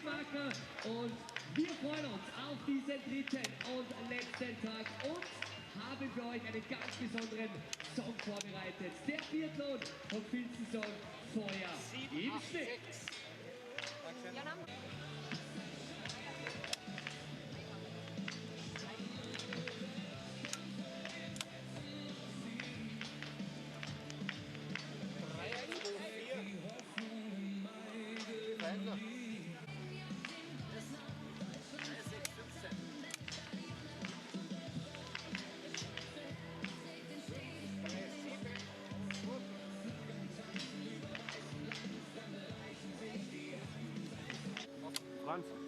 Marker und wir freuen uns auf diesen dritten und letzten Tag und haben für euch einen ganz besonderen Song vorbereitet. Der Biathlon vom Hochfilzen Song Feuer im Schnee. Franz.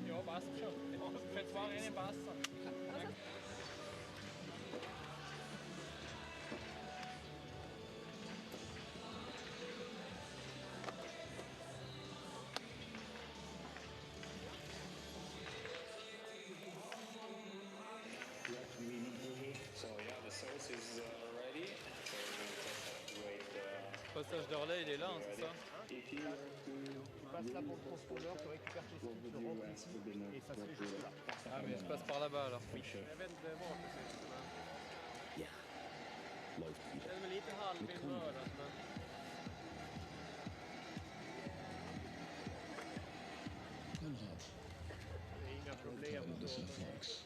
Ja, passt schon. Für 2 Rennen passt es. So yeah, the sauce is ready. So we'll wait. Le passage de relais, il est là, c'est ça? If you were to Tu passes là pour le transpondeur, tu récupères tes skis, tu rentres ici et ça se fait juste là. Ah, mais il se passe par là-bas alors. we should. Ja. Läuft wieder. Det är väl lite halvinrörat, men... Konrad. Det är inga problem. Des Erfolgs.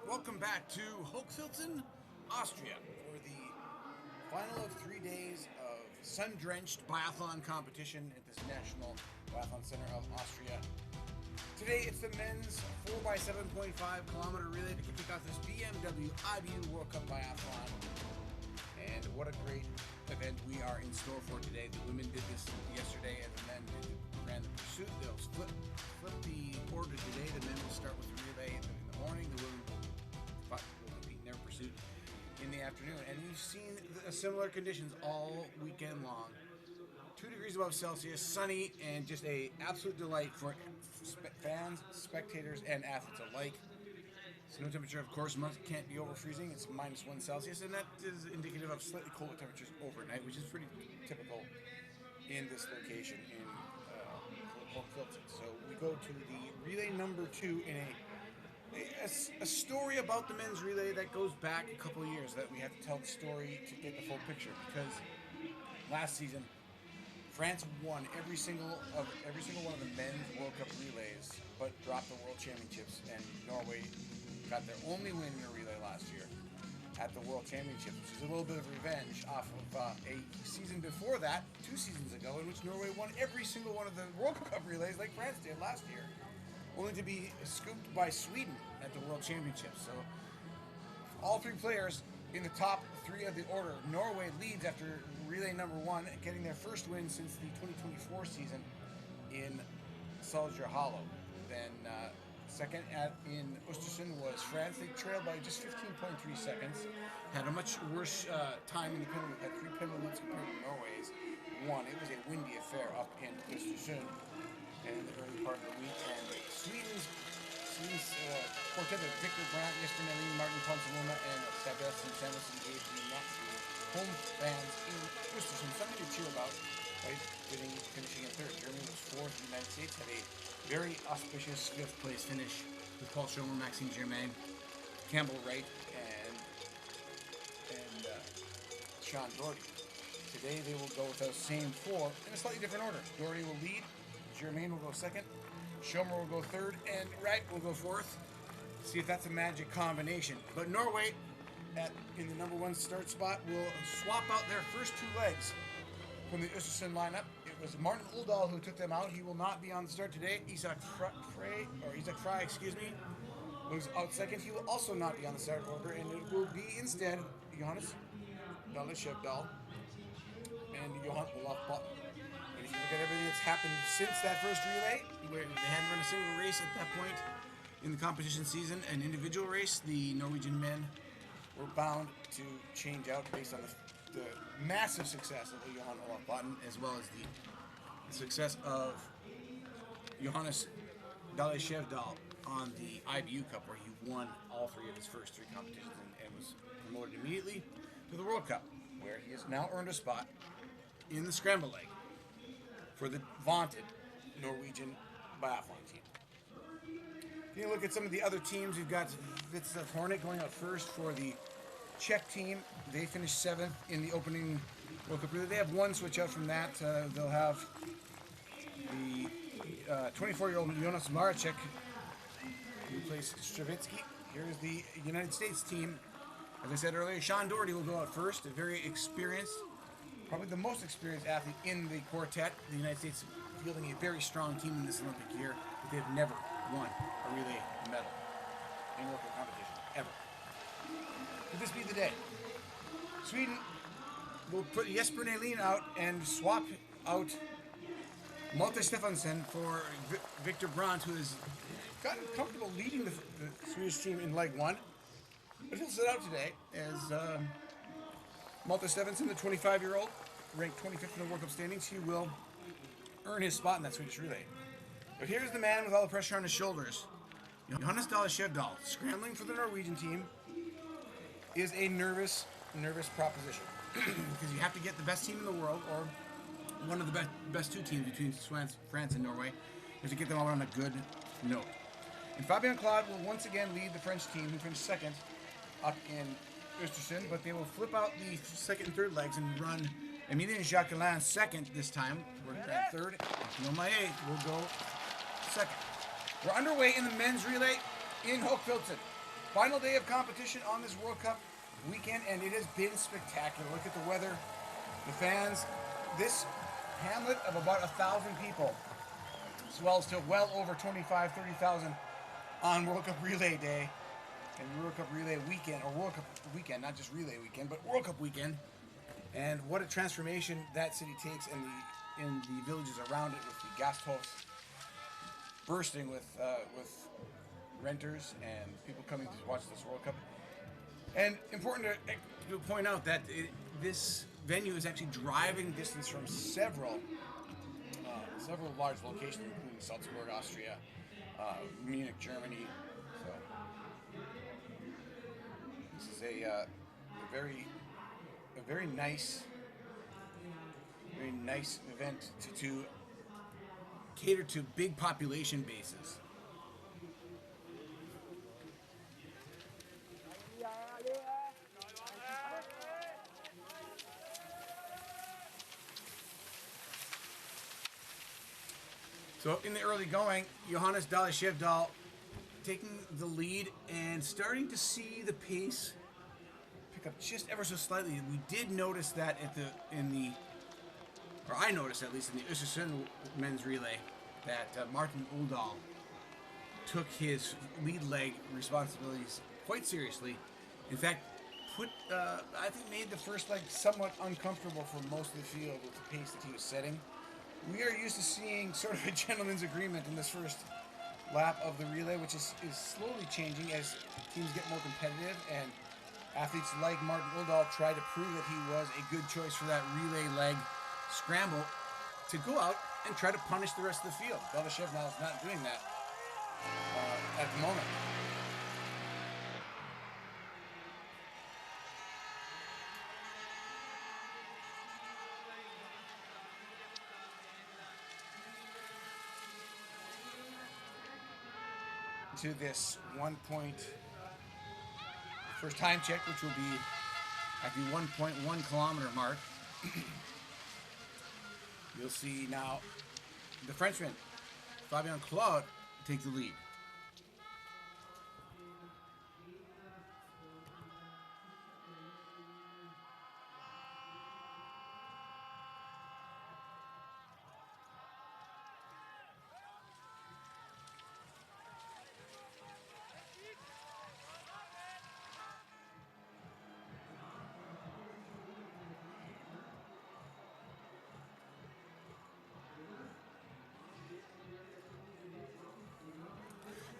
Welcome back to Hochfilzen, Austria, for the final of 3 days of sun-drenched biathlon competition at this National Biathlon Center of Austria. Today it's the men's 4x7.5 kilometer relay to kick off this BMW IBU World Cup Biathlon. And what a great event we are in store for today. The women did this yesterday and the men ran the pursuit. They'll flip the order today. The men will start with the relay in the morning. The women will compete in their pursuit in the afternoon. And we've seen similar conditions all weekend long. 2 degrees above Celsius, sunny, and just a absolute delight for fans, spectators, and athletes alike. Snow temperature, of course, can't be over freezing. It's -1 Celsius, and that is indicative of slightly colder temperatures overnight, which is pretty typical in this location in Hochfilzen. So we go to the relay number 2 in a story about the men's relay that goes back a couple of years, that we have to tell the story to get the full picture, because last season France won every single one of the men's World Cup relays, but dropped the World Championships, and Norway got their only win in a relay last year at the World Championships, which is a little bit of revenge off of a season before that, 2 seasons ago, in which Norway won every single one of the World Cup relays like France did last year, only to be scooped by Sweden at the World Championships. So all 3 players in the top 3 of the order. Norway leads after relay number 1, getting their first win since the 2024 season in Soldier Hollow. Then second in Östersund was France. They trailed by just 15.3 seconds. Had a much worse time in the penalty, had 3 penalty minutes compared to Norway's 1. It was a windy affair up in Östersund in the early part of the week. And Sweden's quartet of Victor Brandt, Jesper Nelin, Martin Ponsalona, and Sebastian Samuelsson gave the home fans in Östersund something to cheer about by finishing in 3rd. Germany was 4th. The United States had a very auspicious 5th place finish with Paul Schomer, Maxime Germain, Campbell Wright, and Sean Doherty. Today they will go with those same 4 in a slightly different order. Doherty will lead, Germain will go 2nd, Schomer will go 3rd, and Wright will go 4th. See if that's a magic combination. But Norway, in the number 1 start spot, will swap out their first 2 legs from the Östersund lineup. It was Martin Uldal who took them out. He will not be on the start today. Isak Frey, was out 2nd. He will also not be on the start order, and it will be instead Johannes Dahl and Johan Olaf Button. And if you look at everything that's happened since that first relay, where they hadn't run a single race at that point in the competition season, an individual race, the Norwegian men were bound to change out based on the massive success of Johan Olaf Botten, as well as the success of Johannes Dale Skjevdal on the IBU Cup, where he won all three of his first three competitions and was promoted immediately to the World Cup, where he has now earned a spot in the scramble leg for the vaunted Norwegian biathlon team. If you look at some of the other teams, you've got Vitsa Hornet going out first for the Czech team. They finished 7th in the opening World Cup relay. They have one switch out from that. They'll have the 24-year-old Jonas Maracek, who plays Stravitsky. Here's the United States team. As I said earlier, Sean Doherty will go out first, a very experienced, probably the most experienced athlete in the quartet. The United States fielding a very strong team in this Olympic year, but they've never won a relay medal in World Cup competition, ever. Could this be the day? Sweden will put Jesper Nelin out and swap out Malte Stefansson for Victor Brandt, who has gotten comfortable leading the Swedish team in leg 1. But he'll sit out today as Malte Stefansson, the 25-year-old, ranked 25th in the World Cup standings. He will earn his spot in that Swedish relay. But here's the man with all the pressure on his shoulders. Johannes Dale Skjevdal, scrambling for the Norwegian team, is a nervous proposition. Because you have to get the best team in the world, or one of the best two teams between France and Norway, is to get them all on a good note. And Fabien Claude will once again lead the French team, who finished 2nd up in Östersund, but they will flip out the 2nd and 3rd legs and run Emilien Jacquelin 2nd this time. We're at 3rd. Nomae will go 2nd. We're underway in the men's relay in Hochfilzen. Final day of competition on this World Cup weekend, and it has been spectacular. Look at the weather, the fans. This hamlet of about 1,000 people swells to well over 25, 30,000 on World Cup Relay Day and World Cup Relay Weekend, or World Cup Weekend, not just Relay Weekend, but World Cup Weekend. And what a transformation that city takes in the villages around it, with the Gasthofs bursting with renters and people coming to watch this World Cup. And important to point out that this venue is actually driving distance from several large locations, including Salzburg, Austria, Munich, Germany. So this is a very nice event to cater to big population bases. So in the early going, Johannes Dale Skjevdal taking the lead and starting to see the pace pick up just ever so slightly. We did notice that I noticed at least in the Östersund men's relay, that Martin Uldal took his lead leg responsibilities quite seriously. In fact, I think made the first leg somewhat uncomfortable for most of the field with the pace that he was setting. We are used to seeing sort of a gentleman's agreement in this first lap of the relay, which is slowly changing as teams get more competitive, and athletes like Martin Uldal try to prove that he was a good choice for that relay leg scramble to go out and try to punish the rest of the field. Dale Skjevdal is not doing that at the moment. To this 1 point first time check, which will be at the 1.1 kilometer mark. You'll see now the Frenchman Fabien Claude take the lead.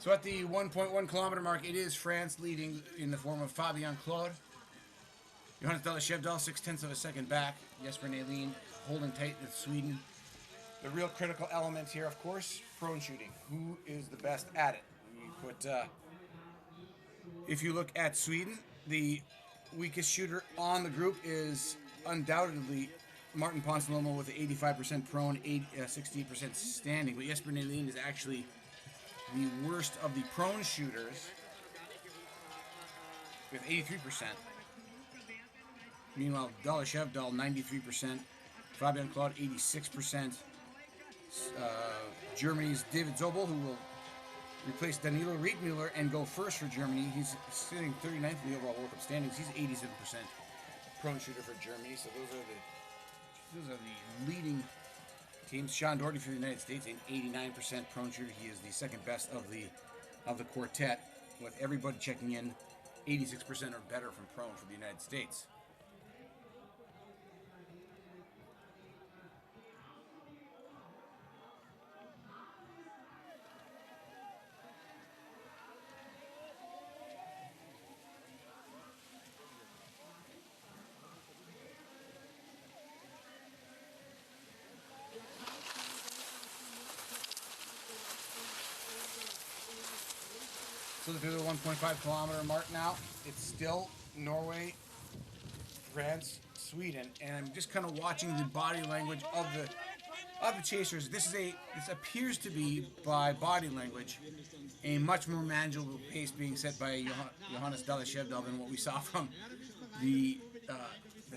So at the 1.1 kilometer mark, it is France leading in the form of Fabien Claude. Johannes Dalashevdal 0.6 of a second back. Jesper Nalin holding tight with Sweden. The real critical element here, of course, prone shooting. Who is the best at it? If you look at Sweden, the weakest shooter on the group is undoubtedly Martin Ponsiluoma with 85% prone, 68% standing. But Jesper Nalin is actually the worst of the prone shooters with 83%. Meanwhile, Dalashevdal 93%, Fabien Claude 86%. Germany's David Zobel, who will replace Danilo Riedmüller and go first for Germany. He's sitting 39th in the overall World Cup standings. He's 87% prone shooter for Germany. So those are the leading teams. Sean Doherty for the United States, an 89% prone shooter. He is the second best of the quartet, with everybody checking in 86% or better from prone for the United States. So through the 1.5 kilometer mark now, it's still Norway, France, Sweden, and I'm just kind of watching the body language of the chasers. This appears to be, by body language, a much more manageable pace being set by Johannes Dalashevdal than what we saw from the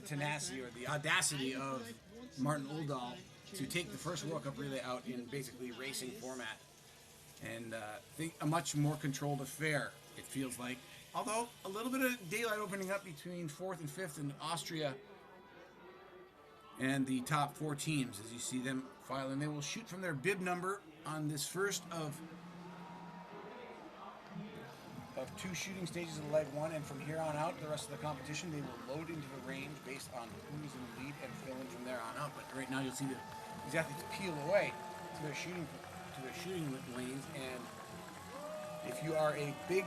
tenacity or the audacity of Martin Oldal to take the first World Cup relay out in basically racing format. And think a much more controlled affair, it feels like. Although, a little bit of daylight opening up between 4th and 5th in Austria and the top 4 teams, as you see them file in. They will shoot from their bib number on this first of 2 shooting stages of leg 1, and from here on out, the rest of the competition, they will load into the range based on who's in the lead and fill in from there on out. But right now, you'll see these athletes peel away to their shooting lanes, and if you are a big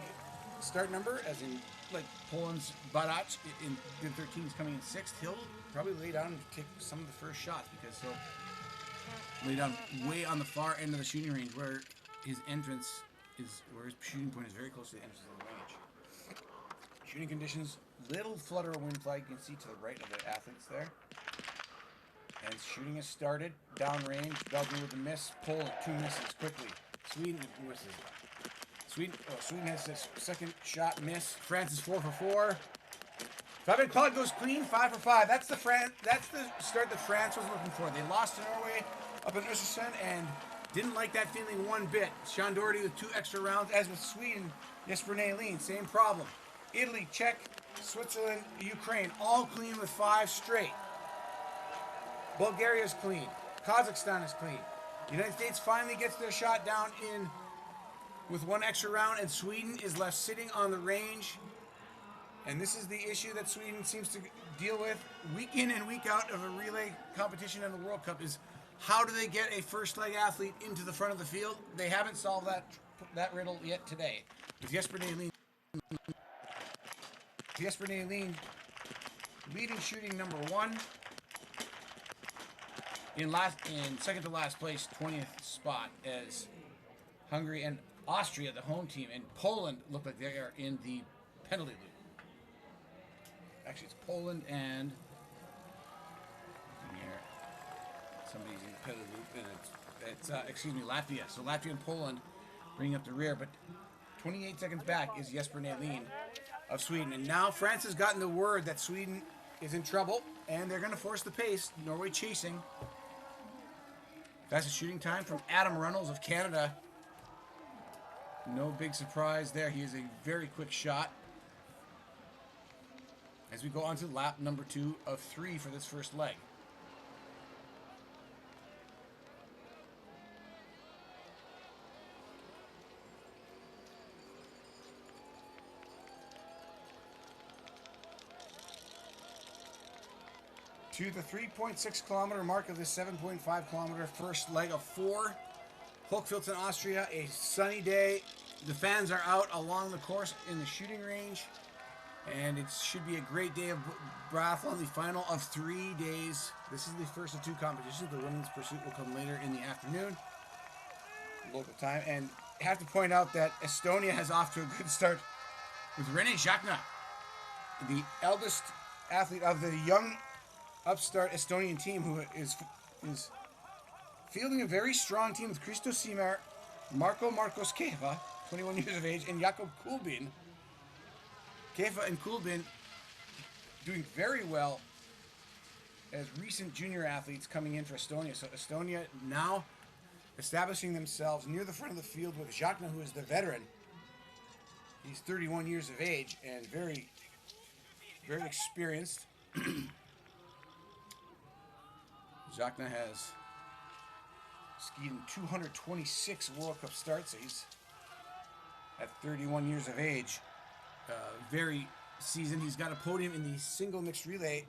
start number, as in like Poland's Badac in 13 is coming in 6th, he'll probably lay down and take some of the first shots, because he'll lay down way on the far end of the shooting range where his entrance is, where his shooting point is very close to the entrance of the range. Shooting conditions, little flutter of wind flag, you can see to the right of the athletes there. And shooting has started. Downrange, Belgium with a miss. Poland, 2 misses quickly. Sweden misses. Sweden has his second shot miss. France is 4 for 4. Fabien Claude goes clean, 5 for 5. That's the start that France was looking for. They lost to Norway up in Östersund and didn't like that feeling one bit. Sean Doherty with 2 extra rounds, as with Sweden. Jesper Nalin, same problem. Italy, Czech, Switzerland, Ukraine, all clean with 5 straight. Bulgaria's clean. Kazakhstan is clean. The United States finally gets their shot down in with 1 extra round, and Sweden is left sitting on the range. And this is the issue that Sweden seems to deal with week in and week out of a relay competition in the World Cup, is how do they get a first leg athlete into the front of the field? They haven't solved that riddle yet today. With Jesper Nalin leading shooting number 1. In second to last place, 20th spot, as Hungary and Austria, the home team, and Poland look like they are in the penalty loop. Actually, it's Poland and somebody's in the penalty loop, and it's Latvia. So Latvia and Poland bringing up the rear, but 28 seconds back is Jesper Nalin of Sweden, and now France has gotten the word that Sweden is in trouble, and they're going to force the pace. Norway chasing. Fastest shooting time from Adam Runnels of Canada. No big surprise there. He is a very quick shot. As we go on to lap number 2 of 3 for this first leg. To the 3.6 kilometer mark of the 7.5 kilometer first leg of 4. Hochfilzen, Austria, a sunny day, The fans are out along the course in the shooting range, and it should be a great day of biathlon, the final of 3 days. This is the first of 2 competitions. The women's pursuit will come later in the afternoon, local time. And I have to point out that Estonia has off to a good start with Rene Jacna, the eldest athlete of the young upstart Estonian team, who is fielding a very strong team with Christo Simar, Marcos Kefa, 21 years of age, and Jakob Kulbin. Kefa and Kulbin doing very well as recent junior athletes coming in for Estonia. So Estonia now establishing themselves near the front of the field with Jacna, who is the veteran. He's 31 years of age and very, very experienced. Jacna has skied in 226 World Cup starts. So he's at 31 years of age. Very seasoned. He's got a podium in the single mixed relay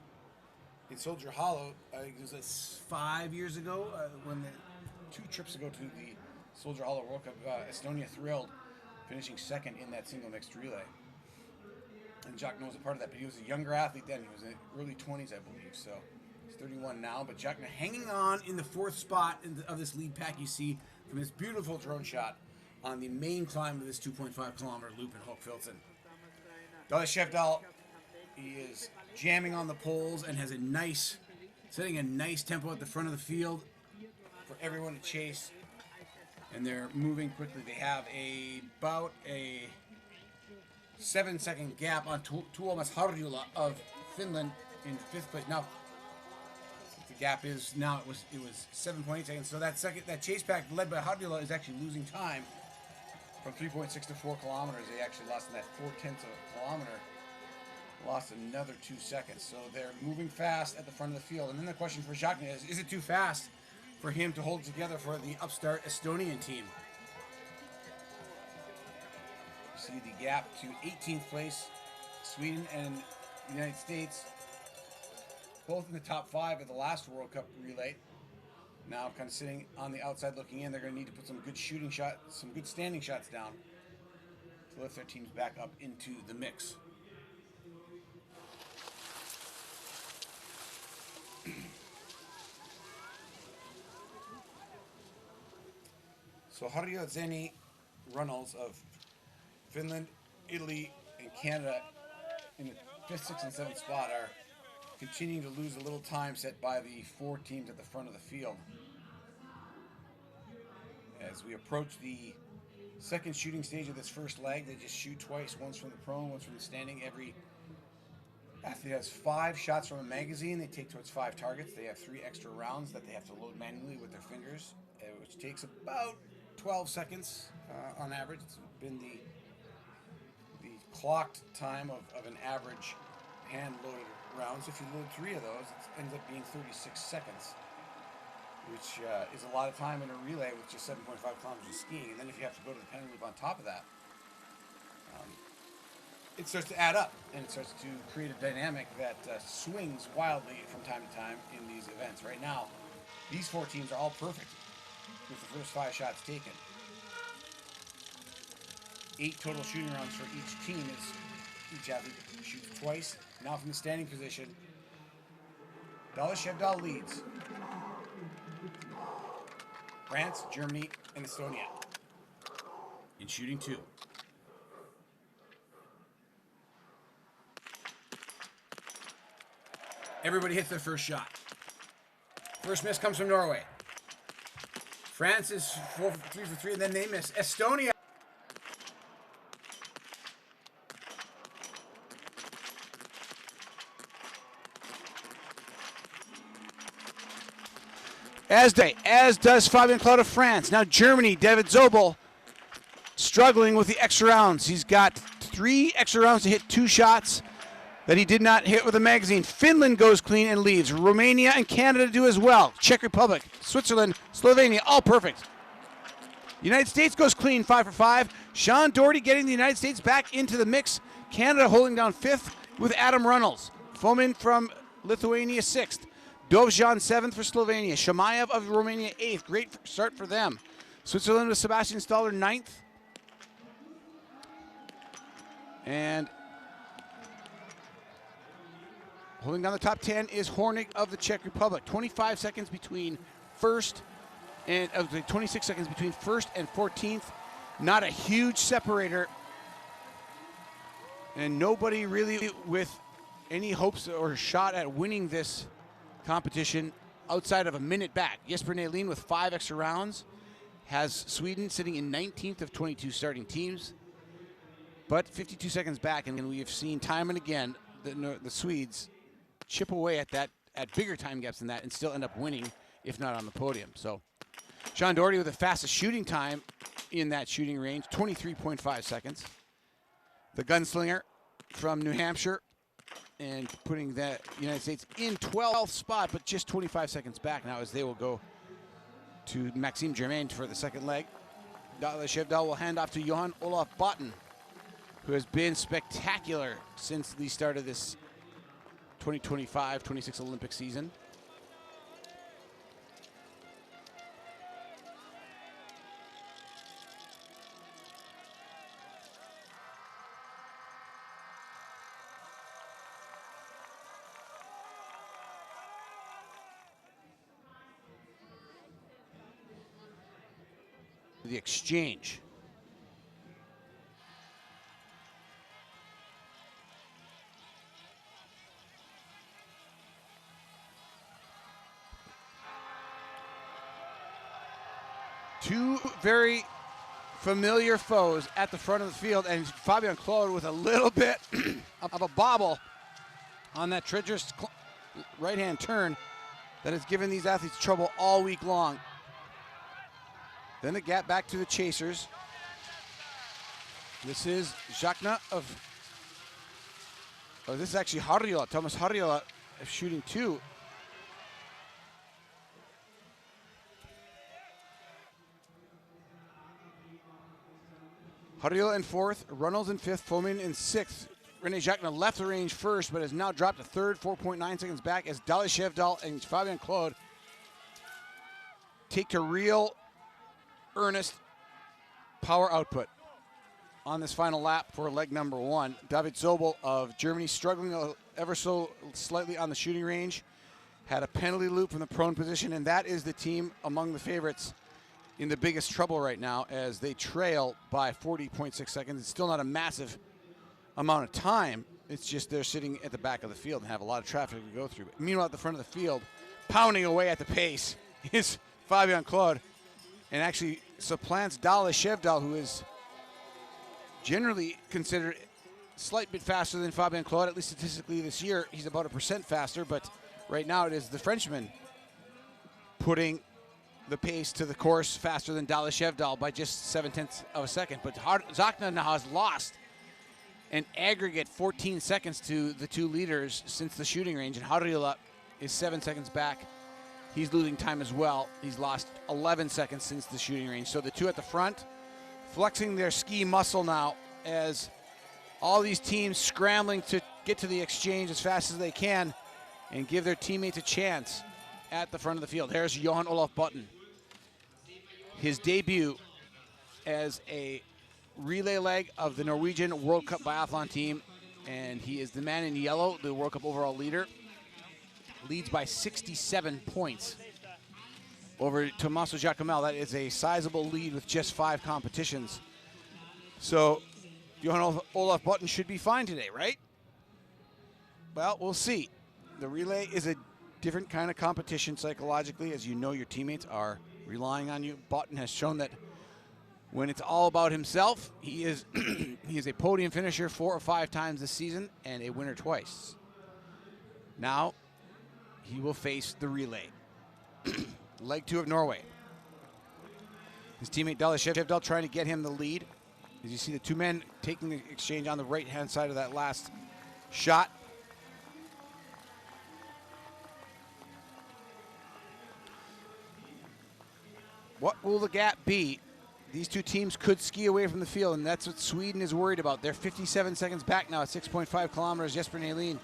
in Soldier Hollow. It was 5 years ago when 2 trips ago to the Soldier Hollow World Cup. Estonia thrilled, finishing second in that single mixed relay. And Jacna was a part of that, but he was a younger athlete then. He was in the early 20s, I believe. So he's 31 now, but Jacna hanging on in the 4th spot of this lead pack you see from this beautiful drone shot on the main climb of this 2.5 kilometer loop in Hochfilzen. Dallas Shevdal, he is jamming on the poles and has setting a nice tempo at the front of the field for everyone to chase. And they're moving quickly. They have about a 7-second gap on Tuomas Harjula of Finland in 5th place. Now, the gap is now it was 7.8 seconds. So that chase pack led by Harjula is actually losing time. From 3.6 to 4 kilometers, they actually lost in that 0.4 of a kilometer. Lost another 2 seconds. So they're moving fast at the front of the field. And then the question for Jacna is it too fast for him to hold together for the upstart Estonian team? You see the gap to 18th place, Sweden and the United States, both in the top 5 of the last World Cup relay. Now kind of sitting on the outside looking in. They're going to need to put some good shooting shots, some good standing shots down to lift their teams back up into the mix. So Harjo Zeni Runnels of Finland, Italy, and Canada in the 5th, 6th, and 7th spot are continuing to lose a little time set by the 4 teams at the front of the field. As we approach the second shooting stage of this first leg, they just shoot twice, once from the prone, once from the standing. Every athlete has 5 shots from a magazine. They take towards 5 targets. They have 3 extra rounds that they have to load manually with their fingers, which takes about 12 seconds on average. It's been the clocked time of an average hand-loaded round. So if you load 3 of those, it ends up being 36 seconds, which is a lot of time in a relay with just 7.5 kilometers of skiing. And then if you have to go to the penalty loop on top of that, it starts to add up, and it starts to create a dynamic that swings wildly from time to time in these events. Right now, these 4 teams are all perfect with the first 5 shots taken. 8 total shooting rounds for each team as each athlete shoots twice. Now from the standing position, Dallas Shevdal leads. France, Germany, and Estonia in shooting 2. Everybody hits their first shot. First miss comes from Norway. France is 3 for 3, and then they miss. Estonia. As does Fabien Claude of France. Now Germany, David Zobel, struggling with the extra rounds. He's got 3 extra rounds to hit 2 shots that he did not hit with a magazine. Finland goes clean and leads. Romania and Canada do as well. Czech Republic, Switzerland, Slovenia, all perfect. United States goes clean, 5 for 5. Sean Doherty getting the United States back into the mix. Canada holding down 5th with Adam Runnels. Fomin from Lithuania, 6th. Dovzhan 7th for Slovenia. Shamayev of Romania 8th. Great start for them. Switzerland with Sebastian Staller 9th. And holding down the top 10 is Hornig of the Czech Republic. 25 seconds between first and 26 seconds between first and 14th. Not a huge separator. And nobody really with any hopes or shot at winning this competition outside of a minute back. Jesper Nälin with 5 extra rounds has Sweden sitting in 19th of 22 starting teams, but 52 seconds back, and we have seen time and again the Swedes chip away at that, at bigger time gaps than that, and still end up winning, if not on the podium. So Sean Doherty with the fastest shooting time in that shooting range, 23.5 seconds. The gunslinger from New Hampshire, and putting the United States in 12th spot, but just 25 seconds back now, as they will go to Maxime Germain for the second leg. Dale Shevdal will hand off to Johan Olaf Botten, who has been spectacular since the start of this 2025-26 Olympic season. The exchange. Two very familiar foes at the front of the field, and Fabian Claude with a little bit of a bobble on that treacherous right-hand turn that has given these athletes trouble all week long. Then the gap back to the chasers. This is Jacna this is actually Harjola, Thomas Harjola shooting 2. Harjola in 4th, Runnels in 5th, Fomin in 6th. Rene Jacna left the range first, but has now dropped to 3rd, 4.9 seconds back, as Dale Shevdal and Fabian Claude take to real earnest power output on this final lap for leg number 1. David Zobel of Germany struggling ever so slightly on the shooting range. Had a penalty loop from the prone position, and that is the team among the favorites in the biggest trouble right now, as they trail by 40.6 seconds. It's still not a massive amount of time. It's just they're sitting at the back of the field and have a lot of traffic to go through. Meanwhile, at the front of the field, pounding away at the pace is Fabian Claude, and actually supplants Dale Shevdal, who is generally considered a slight bit faster than Fabian Claude, at least statistically this year. He's about 1% faster, but right now it is the Frenchman putting the pace to the course faster than Dale Shevdal by just 0.7 of a second. But Zachna now has lost an aggregate 14 seconds to the two leaders since the shooting range, and Harjola is 7 seconds back. He's losing time as well. He's lost 11 seconds since the shooting range. So the two at the front flexing their ski muscle now, as all these teams scrambling to get to the exchange as fast as they can and give their teammates a chance at the front of the field. Here's Johan Olaf Botten. His debut as a relay leg of the Norwegian World Cup Biathlon team, and he is the man in yellow, the World Cup overall leader. Leads by 67 points over Tommaso Giacomel. That is a sizable lead with just 5 competitions. So Johan Olaf Botten should be fine today, right? Well, we'll see. The relay is a different kind of competition psychologically, as you know your teammates are relying on you. Botten has shown that when it's all about himself, he is he is a podium finisher 4 or 5 times this season and a winner twice. Now he will face the relay. Leg 2 of Norway. His teammate Dale Shevdal trying to get him the lead. As you see the two men taking the exchange on the right-hand side of that last shot. What will the gap be? These two teams could ski away from the field, and that's what Sweden is worried about. They're 57 seconds back now at 6.5 kilometers. Jesper Nälin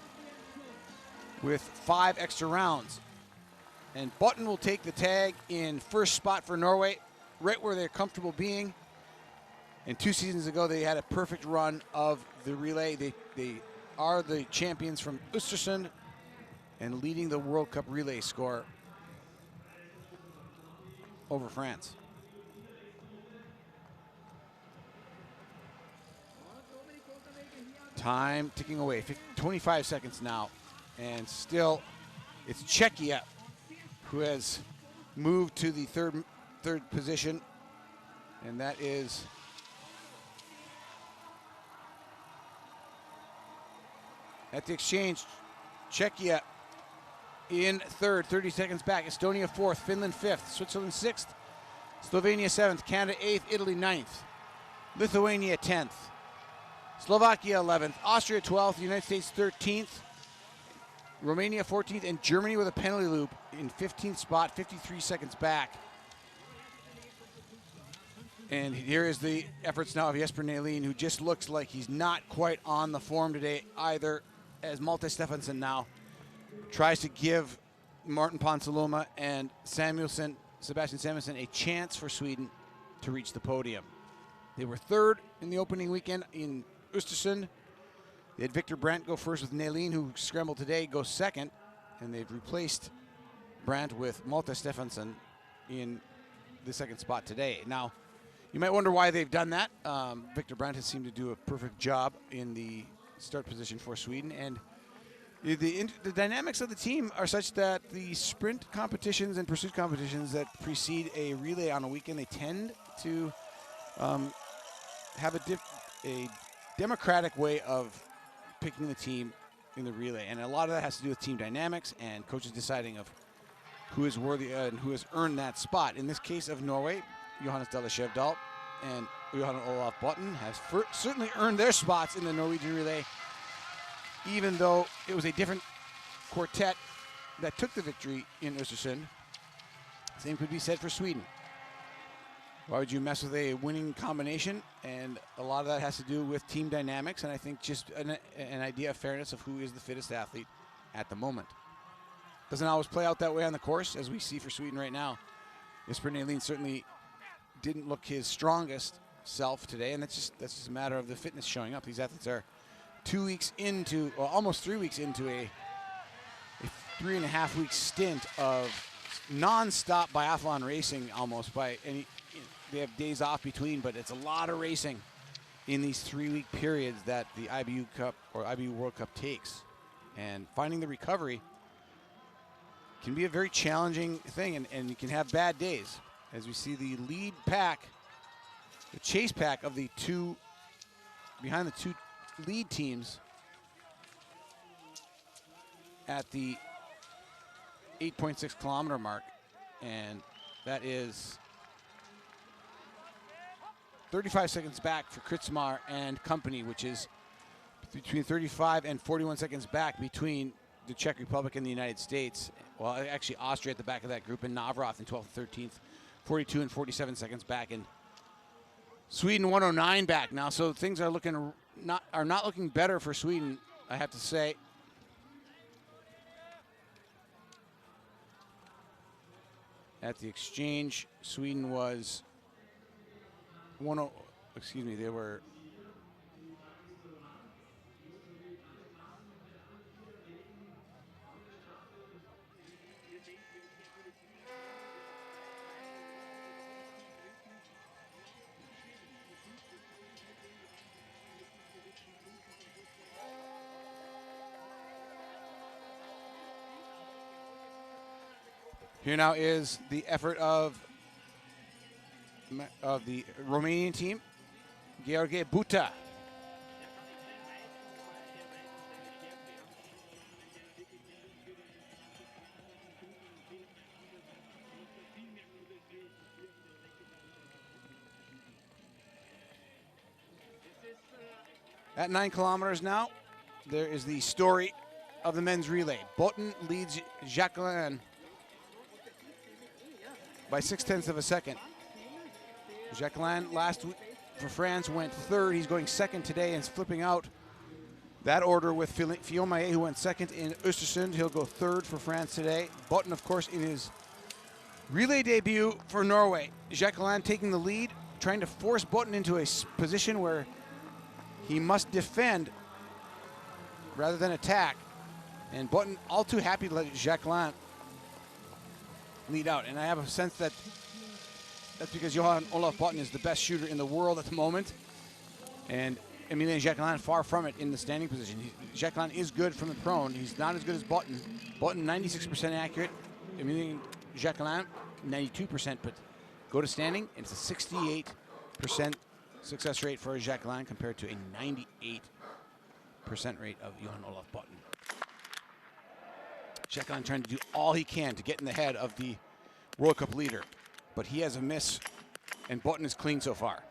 with 5 extra rounds. And Botten will take the tag in first spot for Norway, right where they're comfortable being. And 2 seasons ago, they had a perfect run of the relay. They are the champions from Östersund and leading the World Cup relay score over France. Time ticking away, 25 seconds now. And still, it's Czechia who has moved to the third position. And that is at the exchange, Czechia in third, 30 seconds back. Estonia fourth, Finland fifth, Switzerland sixth, Slovenia seventh, Canada eighth, Italy ninth, Lithuania 10th, Slovakia 11th, Austria 12th, United States 13th, Romania 14th, and Germany with a penalty loop in 15th spot, 53 seconds back. And here is the efforts now of Jesper Nälin, who just looks like he's not quite on the form today either, as Malte Stefansson now tries to give Martin Ponsiluoma and Sebastian Samuelsson a chance for Sweden to reach the podium. They were third in the opening weekend in Östersund. They had Victor Brandt go first with Nälin, who scrambled today, go second. And they've replaced Brandt with Malte Stefansson in the second spot today. Now, you might wonder why they've done that. Victor Brandt has seemed to do a perfect job in the start position for Sweden. And the dynamics of the team are such that the sprint competitions and pursuit competitions that precede a relay on a weekend, they tend to have a democratic way of picking the team in the relay. And a lot of that has to do with team dynamics and coaches deciding of who is worthy and who has earned that spot. In this case of Norway, Johannes Delle Skjevdal and Johan Olaf Botten has certainly earned their spots in the Norwegian relay, even though it was a different quartet that took the victory in Östersund. Same could be said for Sweden. Why would you mess with a winning combination? And a lot of that has to do with team dynamics, and I think just an idea of fairness of who is the fittest athlete at the moment. Doesn't always play out that way on the course, as we see for Sweden right now. Jesper Nälin certainly didn't look his strongest self today, and that's just a matter of the fitness showing up. These athletes are 2 weeks into, or almost 3 weeks into a 3.5 week stint of non-stop biathlon racing almost. They have days off between, but it's a lot of racing in these 3 week periods that the IBU Cup or IBU World Cup takes. And finding the recovery can be a very challenging thing, and you can have bad days. As we see the lead pack, the chase pack of the two, behind the two lead teams at the 8.6 kilometer mark, and that is 35 seconds back for Kritzmar and company, which is between 35 and 41 seconds back between the Czech Republic and the United States. Well, actually Austria at the back of that group, and Navrath in 12th and 13th, 42 and 47 seconds back, and Sweden 109 back now. So things are not looking better for Sweden, I have to say. At the exchange, Sweden was they were here now is the effort of the Romanian team, Gheorghe Buta. At 9 kilometers now, there is the story of the men's relay. Botten leads Jacquelin by 0.6 of a second. Jacquelin last week for France went third. He's going second today and is flipping out that order with Fillon-Maillet, who went second in Östersund. He'll go third for France today. Botten, of course, in his relay debut for Norway. Jacquelin taking the lead trying to force Button into a position where he must defend rather than attack. And Button all too happy to let Jacqueline lead out. And I have a sense that that's because Johan Olaf Button is the best shooter in the world at the moment. And Emilien Jacqueline far from it in the standing position. Jacqueline is good from the prone. He's not as good as Button. Button 96% accurate. Emilien Jacqueline 92%, but go to standing, and it's a 68% success rate for Jacqueline compared to a 98% rate of Johan Olaf Button. Jacqueline trying to do all he can to get in the head of the World Cup leader, but he has a miss, and Button is clean so far.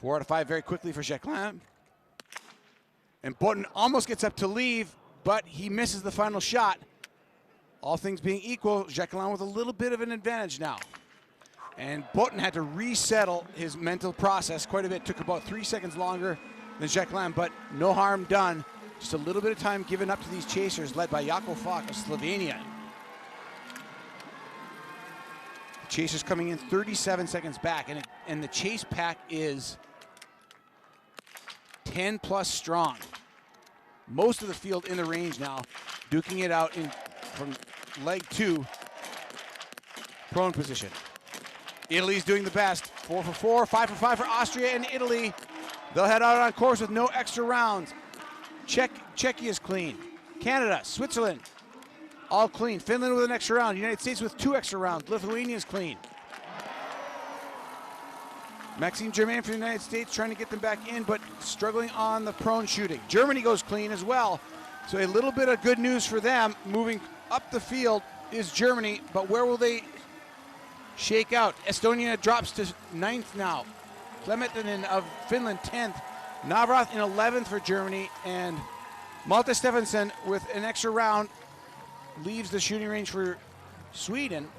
4 out of 5 very quickly for Jacqueline. And Button almost gets up to leave, but he misses the final shot. All things being equal, Jacqueline with a little bit of an advantage now. And Button had to resettle his mental process quite a bit. Took about 3 seconds longer than Jacqueline, but no harm done. Just a little bit of time given up to these chasers led by Jako Fak of Slovenia. The chasers coming in 37 seconds back, and the chase pack is 10 plus strong. Most of the field in the range now, duking it out from leg 2, prone position. Italy's doing the best. 4 for 4, 5 for 5 for Austria and Italy. They'll head out on course with no extra rounds. Czechia is clean. Canada, Switzerland, all clean. Finland with an extra round. United States with 2 extra rounds. Lithuania is clean. Maxime Germain for the United States trying to get them back in, but struggling on the prone shooting. Germany goes clean as well. So a little bit of good news for them. Moving up the field is Germany, but where will they shake out? Estonia drops to 9th now. Klemetinen of Finland 10th. Navrath in 11th for Germany, and Malte Stefansson with an extra round leaves the shooting range for Sweden.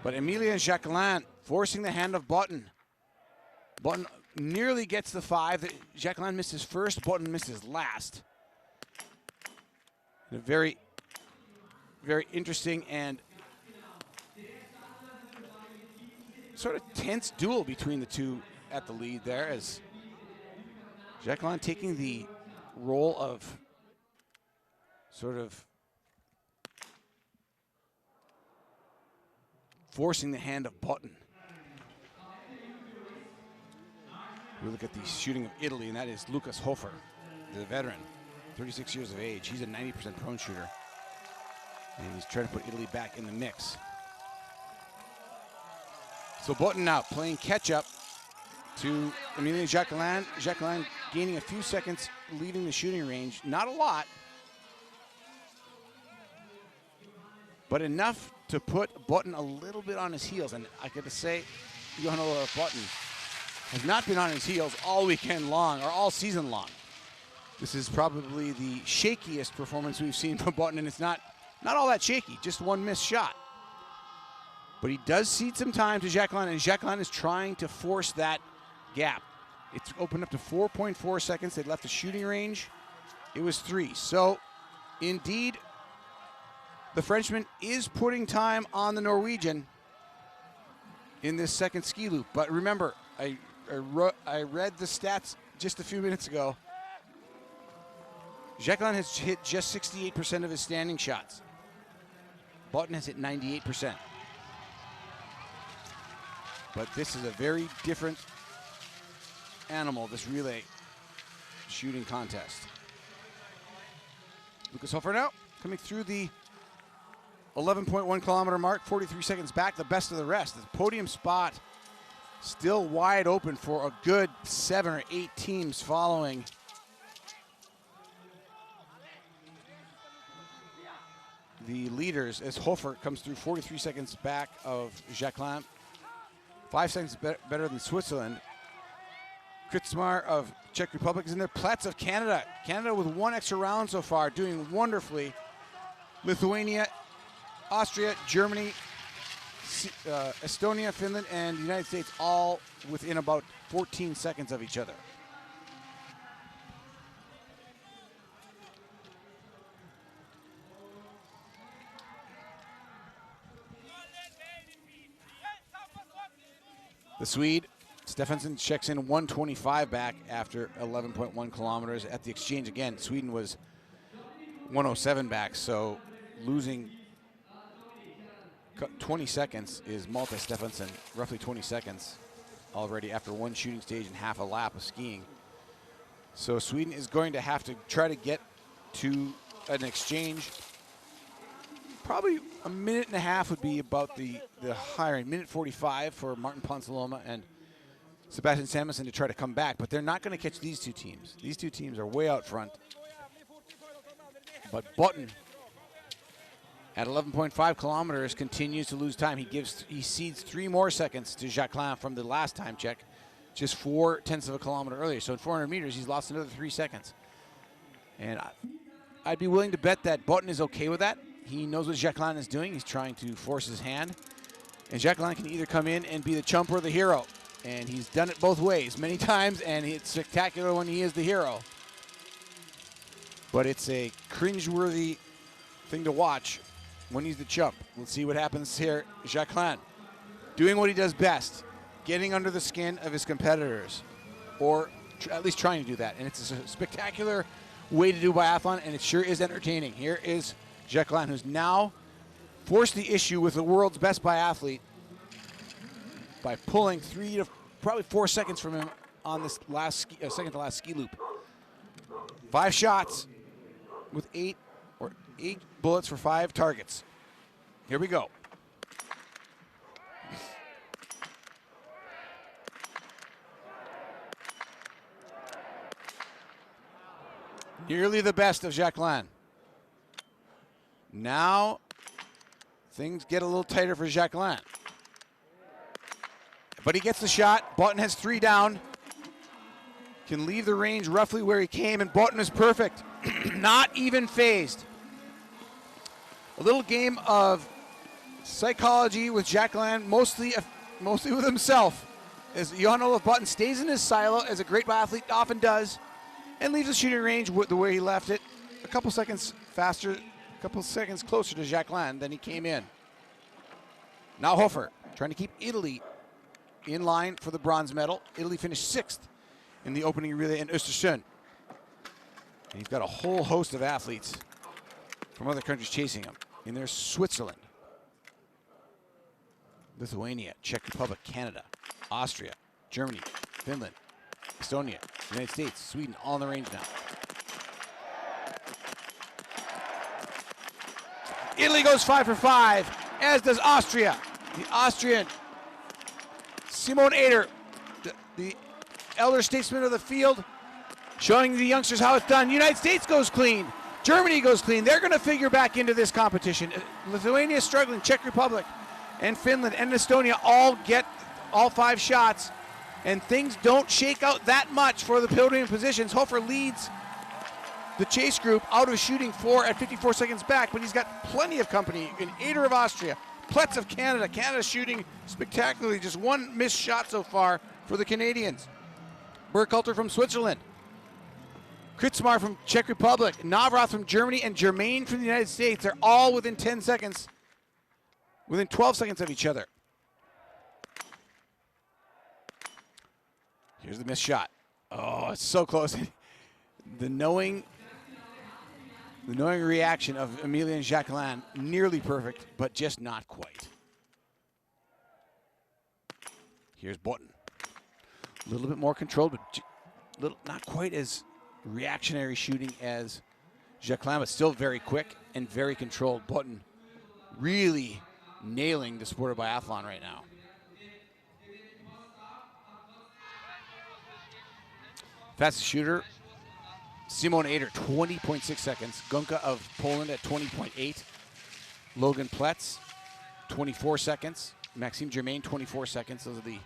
But Emilien Jacqueline forcing the hand of Button. Button nearly gets the 5. Jacqueline missed his first, Button missed his last. A very, very interesting and sort of tense duel between the two at the lead there, as Jacqueline taking the role of sort of forcing the hand of Button. We look at the shooting of Italy, and that is Lukas Hofer, the veteran, 36 years of age. He's a 90% prone shooter, and he's trying to put Italy back in the mix. So Button now playing catch-up to Emilien Jacqueline. Jacqueline gaining a few seconds, leaving the shooting range. Not a lot, but enough to put Button a little bit on his heels. And I got to say, Johan Olaf Button has not been on his heels all weekend long, or all season long. This is probably the shakiest performance we've seen from Button, and it's not all that shaky, just one missed shot. But he does cede some time to Jacqueline, and Jacqueline is trying to force that gap. It's opened up to 4.4 seconds. They left the shooting range. It was 3. So, indeed, the Frenchman is putting time on the Norwegian in this second ski loop. But remember, I read the stats just a few minutes ago. Jacqueline has hit just 68% of his standing shots. Button has hit 98%. But this is a very different animal, this relay shooting contest. Lukas Hofer now coming through the 11.1 kilometer mark, 43 seconds back, the best of the rest. The podium spot still wide open for a good 7 or 8 teams following. The leaders as Hofer comes through 43 seconds back of Jacqueline. 5 seconds better than Switzerland. Kritzmar of Czech Republic is in there. Platz of Canada. Canada with 1 extra round so far, doing wonderfully. Lithuania, Austria, Germany, Estonia, Finland, and the United States all within about 14 seconds of each other. The Swede, Stefansson, checks in 125 back after 11.1 kilometers. At the exchange again, Sweden was 107 back, so losing 20 seconds is Malte Stefansson, roughly 20 seconds already after one shooting stage and half a lap of skiing. So Sweden is going to have to try to get to an exchange. Probably a minute and a half would be about the higher end. Minute 45 for Martin Ponsaloma and Sebastian Samuelsson to try to come back, but they're not going to catch these two teams. These two teams are way out front. But Button, at 11.5 kilometers, continues to lose time. He cedes 3 more seconds to Jacquelin from the last time check, just 0.4 of a kilometer earlier. So in 400 meters, he's lost another 3 seconds. And I'd be willing to bet that Button is okay with that. He knows what Jacquelin is doing. He's trying to force his hand. And Jacquelin can either come in and be the chump or the hero. And he's done it both ways many times, and it's spectacular when he is the hero. But it's a cringeworthy thing to watch when he's the chump. Let's see what happens here. Jacquelin doing what he does best, getting under the skin of his competitors, or at least trying to do that. And it's a spectacular way to do biathlon, and it sure is entertaining. Here is Jacquelin, who's now forced the issue with the world's best biathlete by pulling 3 to probably 4 seconds from him on this second to last ski loop. 5 shots with 8 bullets for 5 targets. Here we go. Nearly the best of Jacquelin. Now things get a little tighter for Jacquelin. But he gets the shot. Button has 3 down. Can leave the range roughly where he came, and Button is perfect. Not even phased. A little game of psychology with Jacquelin, mostly with himself, as Johan-Olof Button stays in his silo, as a great biathlete often does, and leaves the shooting range the way he left it, a couple seconds faster, a couple seconds closer to Jacquelin than he came in. Now Hofer, trying to keep Italy in line for the bronze medal. Italy finished 6th in the opening relay in Östersund. And he's got a whole host of athletes from other countries chasing him. And there's Switzerland, Lithuania, Czech Republic, Canada, Austria, Germany, Finland, Estonia, United States, Sweden, all in the range now. Italy goes 5 for 5, as does Austria. The Austrian Simon Eder, the elder statesman of the field, showing the youngsters how it's done. United States goes clean. Germany goes clean. They're going to figure back into this competition. Lithuania is struggling. Czech Republic and Finland and Estonia all get all 5 shots, and things don't shake out that much for the podium positions. Hofer leads the chase group out of shooting 4 at 54 seconds back, but he's got plenty of company in Eder of Austria, Pletz of Canada. Canada shooting spectacularly. Just 1 missed shot so far for the Canadians. Burkhalter from Switzerland. Kritzmar from Czech Republic. Navrath from Germany and Germain from the United States. They're all within 10 seconds, within 12 seconds of each other. Here's the missed shot. Oh, it's so close. The knowing reaction of Emilien Jacquelin, nearly perfect, but just not quite. Here's Button. A little bit more controlled, but not quite as reactionary shooting as Jacquelin, but still very quick and very controlled. Button really nailing the sport of biathlon right now. Fastest shooter, Simon Eder, 20.6 seconds. Gunka of Poland at 20.8. Logan Pletz, 24 seconds. Maxime Germain, 24 seconds. Those are the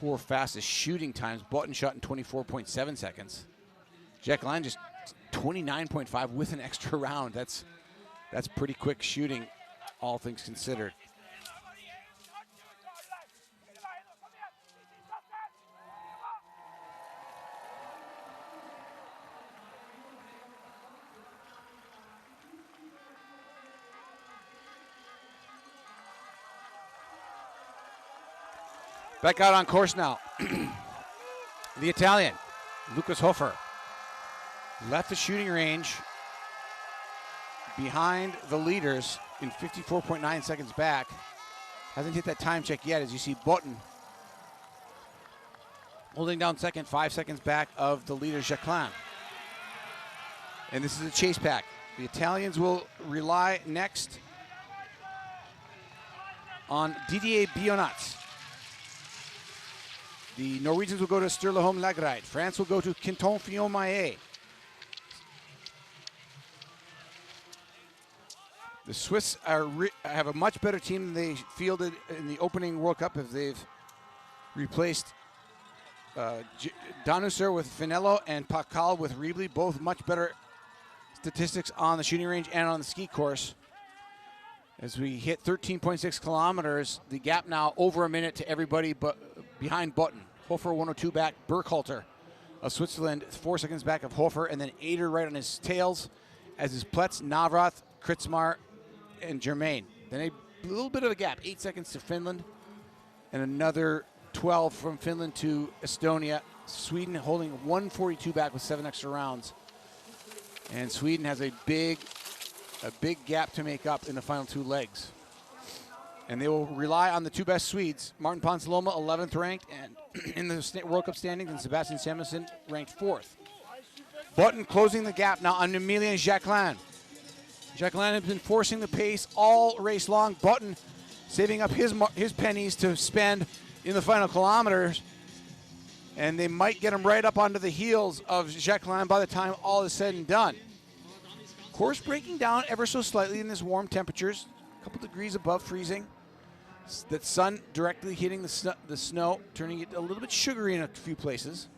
4 fastest shooting times. Button shot in 24.7 seconds. Jacquelin just 29.5 with an extra round. That's pretty quick shooting, all things considered. Back out on course now. The Italian, Lucas Hofer, left the shooting range behind the leaders in 54.9 seconds back. Hasn't hit that time check yet, as you see Botten holding down second, 5 seconds back of the leader, Jacquelin. And this is a chase pack. The Italians will rely next on Didier Bionats. The Norwegians will go to Sturlaholm Lagride. France will go to Quinton Fillon-Maillet. The Swiss have a much better team than they fielded in the opening World Cup, as they've replaced Danusser with Finello and Pakal with Riebly, both much better statistics on the shooting range and on the ski course. As we hit 13.6 kilometers, the gap now over a minute to everybody but behind Botten. Hofer 102 back, Burkhalter of Switzerland 4 seconds back of Hofer, and then Ader right on his tails, as is Pletz, Navrath, Kritzmar, and Germain. Then a little bit of a gap, 8 seconds to Finland, and another 12 from Finland to Estonia. Sweden holding 142 back with 7 extra rounds. And Sweden has a big gap to make up in the final 2 legs. And they will rely on the 2 best Swedes, Martin Ponsiluoma, 11th ranked, and in the World Cup standings, and Sebastian Samuelsson ranked 4th. Botten closing the gap now on Emilien Jacquelin. Jacquelin has been forcing the pace all race long. Botten saving up his pennies to spend in the final kilometers, and they might get him right up onto the heels of Jacquelin by the time all is said and done. Course breaking down ever so slightly in this warm temperatures, a couple degrees above freezing. That sun directly hitting the snow, turning it a little bit sugary in a few places.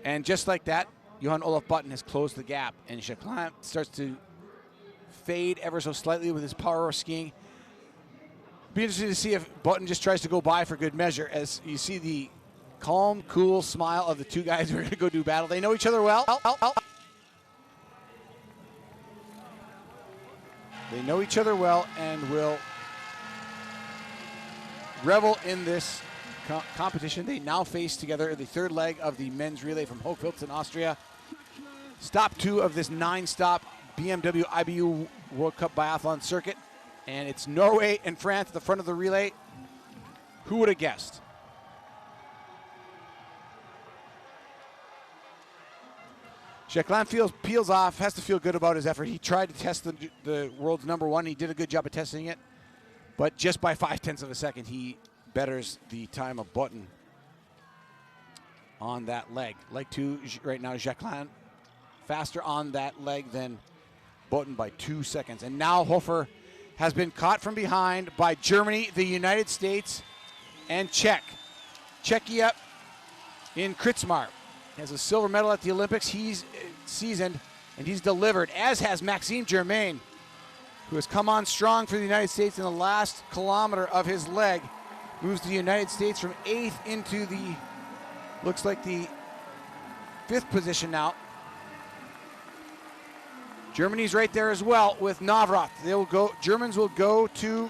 And just like that, Johan Olaf Botten has closed the gap, and Jacquelin starts to fade ever so slightly with his power skiing. Be interesting to see if Botten just tries to go by for good measure, as you see the calm, cool smile of the 2 guys who are going to go do battle. They know each other well. They know each other well and will revel in this competition. They now face together in the 3rd leg of the men's relay from Hochfilzen, Austria. Stop 2 of this 9-stop BMW IBU World Cup Biathlon circuit. And it's Norway and France at the front of the relay. Who would have guessed? Jacquelin peels off, has to feel good about his effort. He tried to test the world's #1. He did a good job of testing it. But just by 0.5 of a second, he betters the time of Botten on that leg. Leg 2 right now, Jacquelin faster on that leg than Botten by 2 seconds. And now Hofer has been caught from behind by Germany, the United States, and Czechia in Kritzmar. Has a silver medal at the Olympics. He's seasoned, and he's delivered, as has Maxime Germain, who has come on strong for the United States in the last kilometer of his leg. Moves the United States from 8th into the, looks like the 5th position now. Germany's right there as well with Navrath. Germans will go to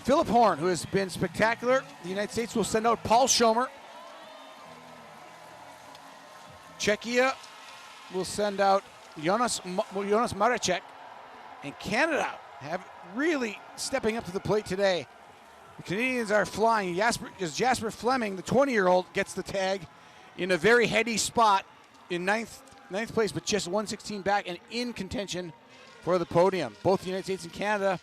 Philip Horn, who has been spectacular. The United States will send out Paul Schomer. Czechia will send out Jonas Maracek. And Canada have really stepping up to the plate today. The Canadians are flying. Jasper Fleming, the 20-year-old, gets the tag in a very heady spot in ninth place, but just 116 back and in contention for the podium. Both the United States and Canada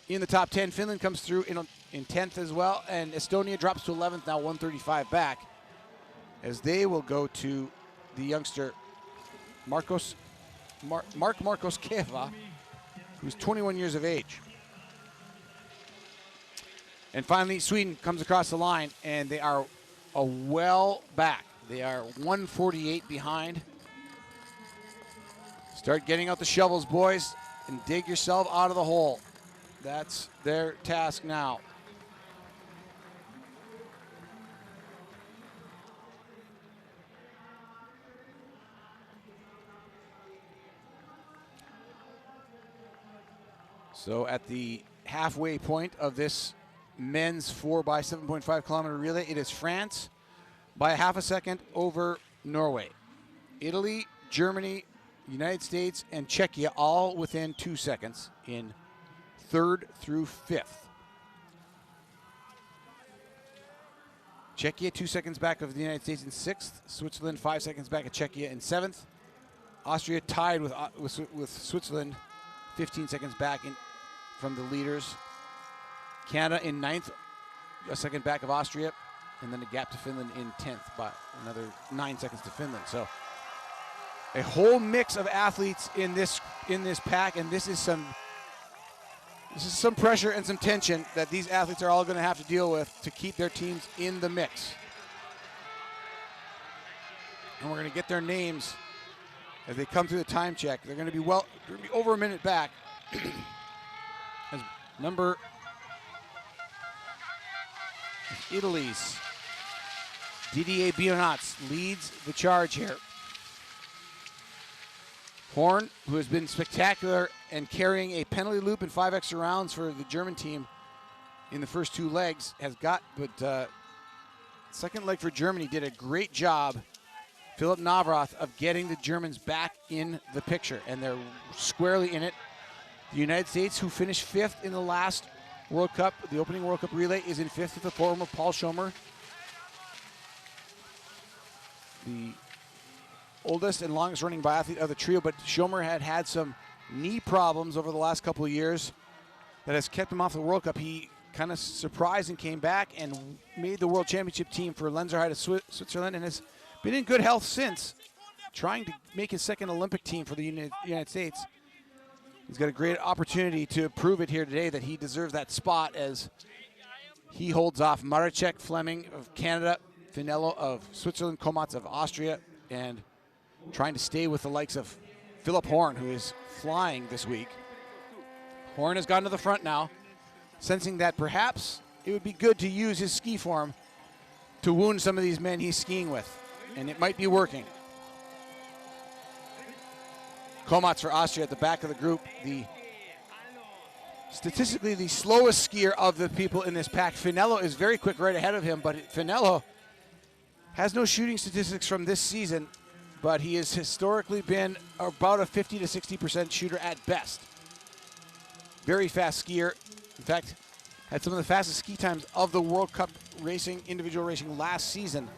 in the top 10. Finland comes through in 10th as well, and Estonia drops to 11th, now 135 back, as they will go to the youngster Mark Marcos Keva, who's 21 years of age. And finally, Sweden comes across the line, and they are well back. They are 148 behind. Start getting out the shovels, boys, and dig yourself out of the hole. That's their task now. So at the halfway point of this men's 4x7.5 kilometer relay. It is France by a half a second over Norway. Italy, Germany, United States, and Czechia all within 2 seconds in third through fifth. Czechia 2 seconds back of the United States in sixth. Switzerland 5 seconds back of Czechia in seventh. Austria tied with Switzerland 15 seconds back from the leaders. Canada in ninth, a second back of Austria, and then a gap to Finland in 10th by another 9 seconds to Finland. So a whole mix of athletes in this pack, and this is some pressure and some tension that these athletes are all going to have to deal with to keep their teams in the mix. And we're going to get their names as they come through the time check. They're going to be over a minute back. As number Italy's Didier Bionats leads the charge here. Horn, who has been spectacular and carrying a penalty loop and 5 extra rounds for the German team in the first 2 legs, has got, but second leg for Germany did a great job, Philip Navrath, of getting the Germans back in the picture, and they're squarely in it. The United States, who finished 5th in the last World Cup, the opening World Cup relay, is in 5th with the former Paul Schomer. The oldest and longest running biathlete of the trio, but Schomer had some knee problems over the last couple of years that has kept him off the World Cup. He kind of surprised and came back and made the World Championship team for Lenzerheide of Switzerland, and has been in good health since, trying to make his second Olympic team for the United States. He's got a great opportunity to prove it here today that he deserves that spot as he holds off Maracek Fleming of Canada, Finello of Switzerland, Komatz of Austria, and trying to stay with the likes of Philip Horn, who is flying this week. Horn has gotten to the front now, sensing that perhaps it would be good to use his ski form to wound some of these men he's skiing with, and it might be working. Komatz for Austria at the back of the group, statistically the slowest skier of the people in this pack. Finello is very quick right ahead of him, but Finello has no shooting statistics from this season, but he has historically been about a 50 to 60% shooter at best. Very fast skier. In fact, had some of the fastest ski times of the World Cup racing, individual racing last season,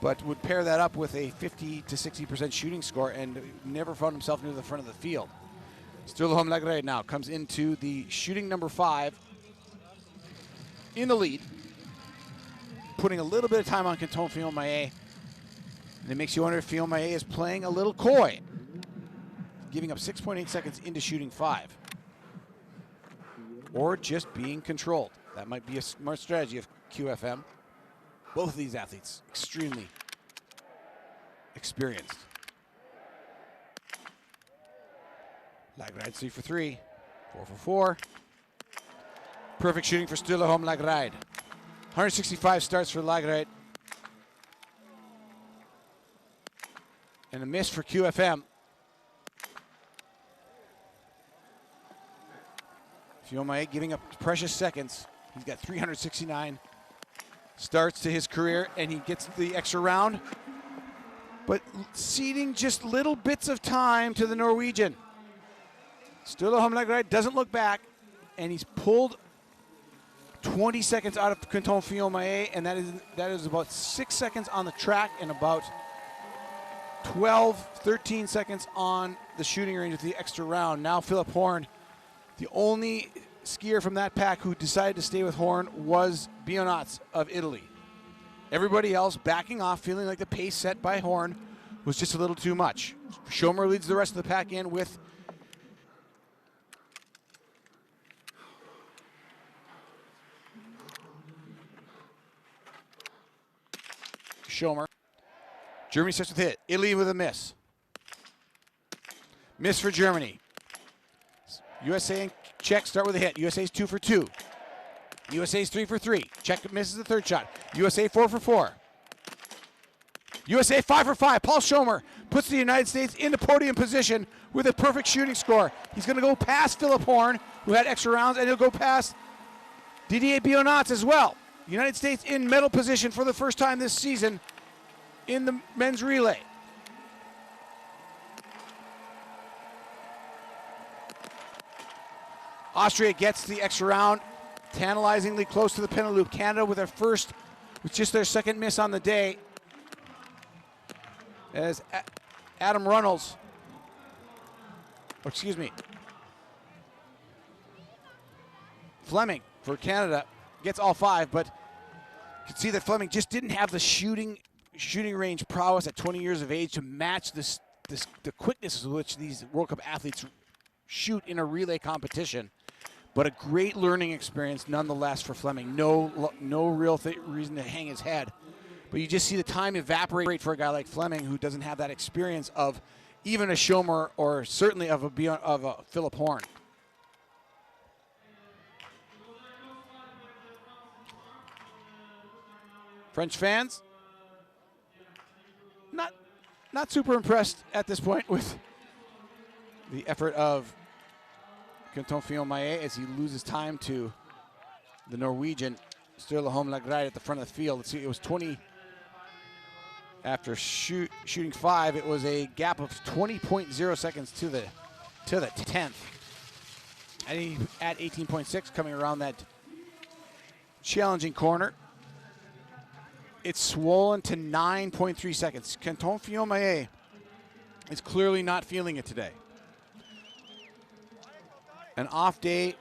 but would pair that up with a 50 to 60% shooting score and never found himself near the front of the field. Sturlaholm Lagrade now comes into the shooting number 5 in the lead, putting a little bit of time on Canton Fillon-Maillet. And it makes you wonder if Fillon-Maillet is playing a little coy, giving up 6.8 seconds into shooting 5. Or just being controlled. That might be a smart strategy of QFM. Both of these athletes extremely experienced. Lagride 3 for 3, 4 for 4. Perfect shooting for Sturlaholm Lagride. 165 starts for Lagride. And a miss for QFM. Fillon-Maillet giving up precious seconds. He's got 369 starts to his career, and he gets the extra round, but ceding just little bits of time to the Norwegian. Sturlaholm Lagride doesn't look back, and he's pulled 20 seconds out of Canton Fillon-Maillet, and that is about 6 seconds on the track and about 13 seconds on the shooting range with the extra round. Now Philip Horn, the only skier from that pack who decided to stay with Horn was Bionats of Italy. Everybody else backing off, feeling like the pace set by Horn was just a little too much. Schomer leads the rest of the pack in with Schomer. Germany starts with a hit. Italy with a miss. Miss for Germany. USA and Czech start with a hit. USA's 2 for 2. USA's 3 for 3. Czech misses the third shot. USA 4 for 4. USA 5 for 5. Paul Schomer puts the United States into podium position with a perfect shooting score. He's going to go past Philip Horn who had extra rounds, and he'll go past Didier Bionats as well. United States in medal position for the first time this season in the men's relay. Austria gets the extra round, tantalizingly close to the penalty loop. Canada with just their second miss on the day, as Adam Runnels, Fleming for Canada gets all 5, but you can see that Fleming just didn't have the shooting range prowess at 20 years of age to match the quickness with which these World Cup athletes shoot in a relay competition. But a great learning experience nonetheless for Fleming. No real reason to hang his head. But you just see the time evaporate for a guy like Fleming, who doesn't have that experience of even a Schomer or certainly of a Philip Horn. French fans, not super impressed at this point with the effort of Quentin Fillon-Maillet as he loses time to the Norwegian Sturla Holm Lagride at the front of the field. Let's see, it was 20 after shooting 5. It was a gap of 20.0 seconds to the 10th. And he at 18.6 coming around that challenging corner. It's swollen to 9.3 seconds. Quentin Fillon-Maillet is clearly not feeling it today. An off day,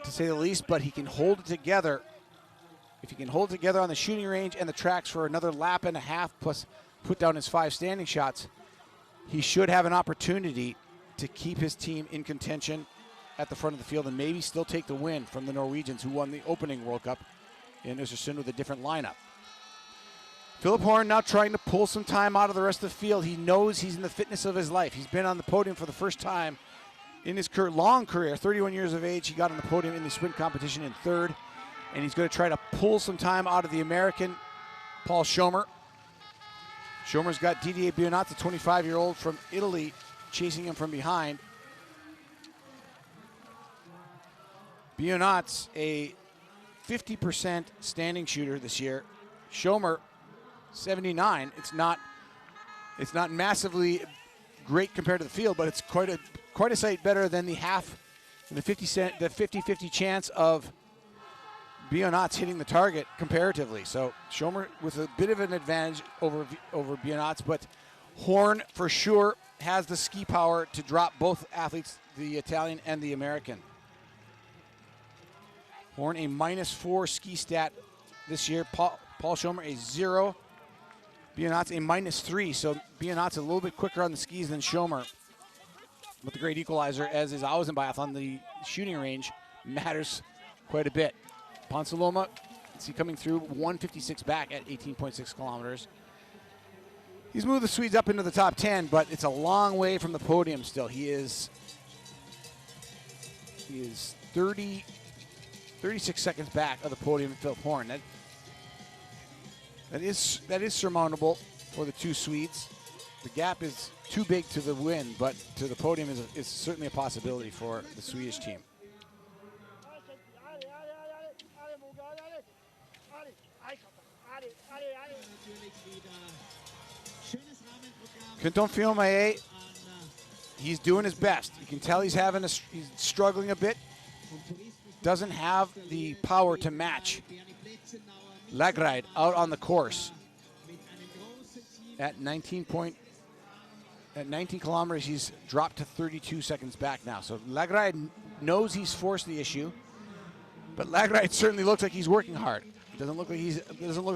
to say the least, but he can hold it together. If he can hold it together on the shooting range and the tracks for another lap and a half, plus put down his 5 standing shots, he should have an opportunity to keep his team in contention at the front of the field and maybe still take the win from the Norwegians, who won the opening World Cup in Östersund with a different lineup. Philip Horn now trying to pull some time out of the rest of the field. He knows he's in the fitness of his life. He's been on the podium for the first time in his long career. 31 years of age, he got on the podium in the sprint competition in 3rd, and he's going to try to pull some time out of the American Paul Schomer. Schomer's got Didier Bionats, a 25-year-old from Italy, chasing him from behind. Bionats, a 50% standing shooter this year. Schomer, 79. It's not massively great compared to the field, but it's quite a sight better than the 50-50 chance of Bionats hitting the target comparatively. So Schomer with a bit of an advantage over Bionats, but Horn for sure has the ski power to drop both athletes, the Italian and the American. Horn a -4 ski stat this year. Paul Schomer a 0. Bionats a -3, so Bionats a little bit quicker on the skis than Schomer. But the great equalizer, as is always in biathlon, the shooting range matters quite a bit. Ponsaloma, see coming through 156 back at 18.6 kilometers. He's moved the Swedes up into the top 10, but it's a long way from the podium still. He is 36 seconds back of the podium, Philip Horn. That is surmountable for the two Swedes. The gap is too big to the win, but to the podium is certainly a possibility for the Swedish team. Quentin Fillon-Maillet, he's doing his best. You can tell he's struggling a bit. Doesn't have the power to match Lagride out on the course. At 19 kilometers, he's dropped to 32 seconds back now. So Lagride knows he's forced the issue, but Lagride certainly looks like he's working hard. It doesn't look like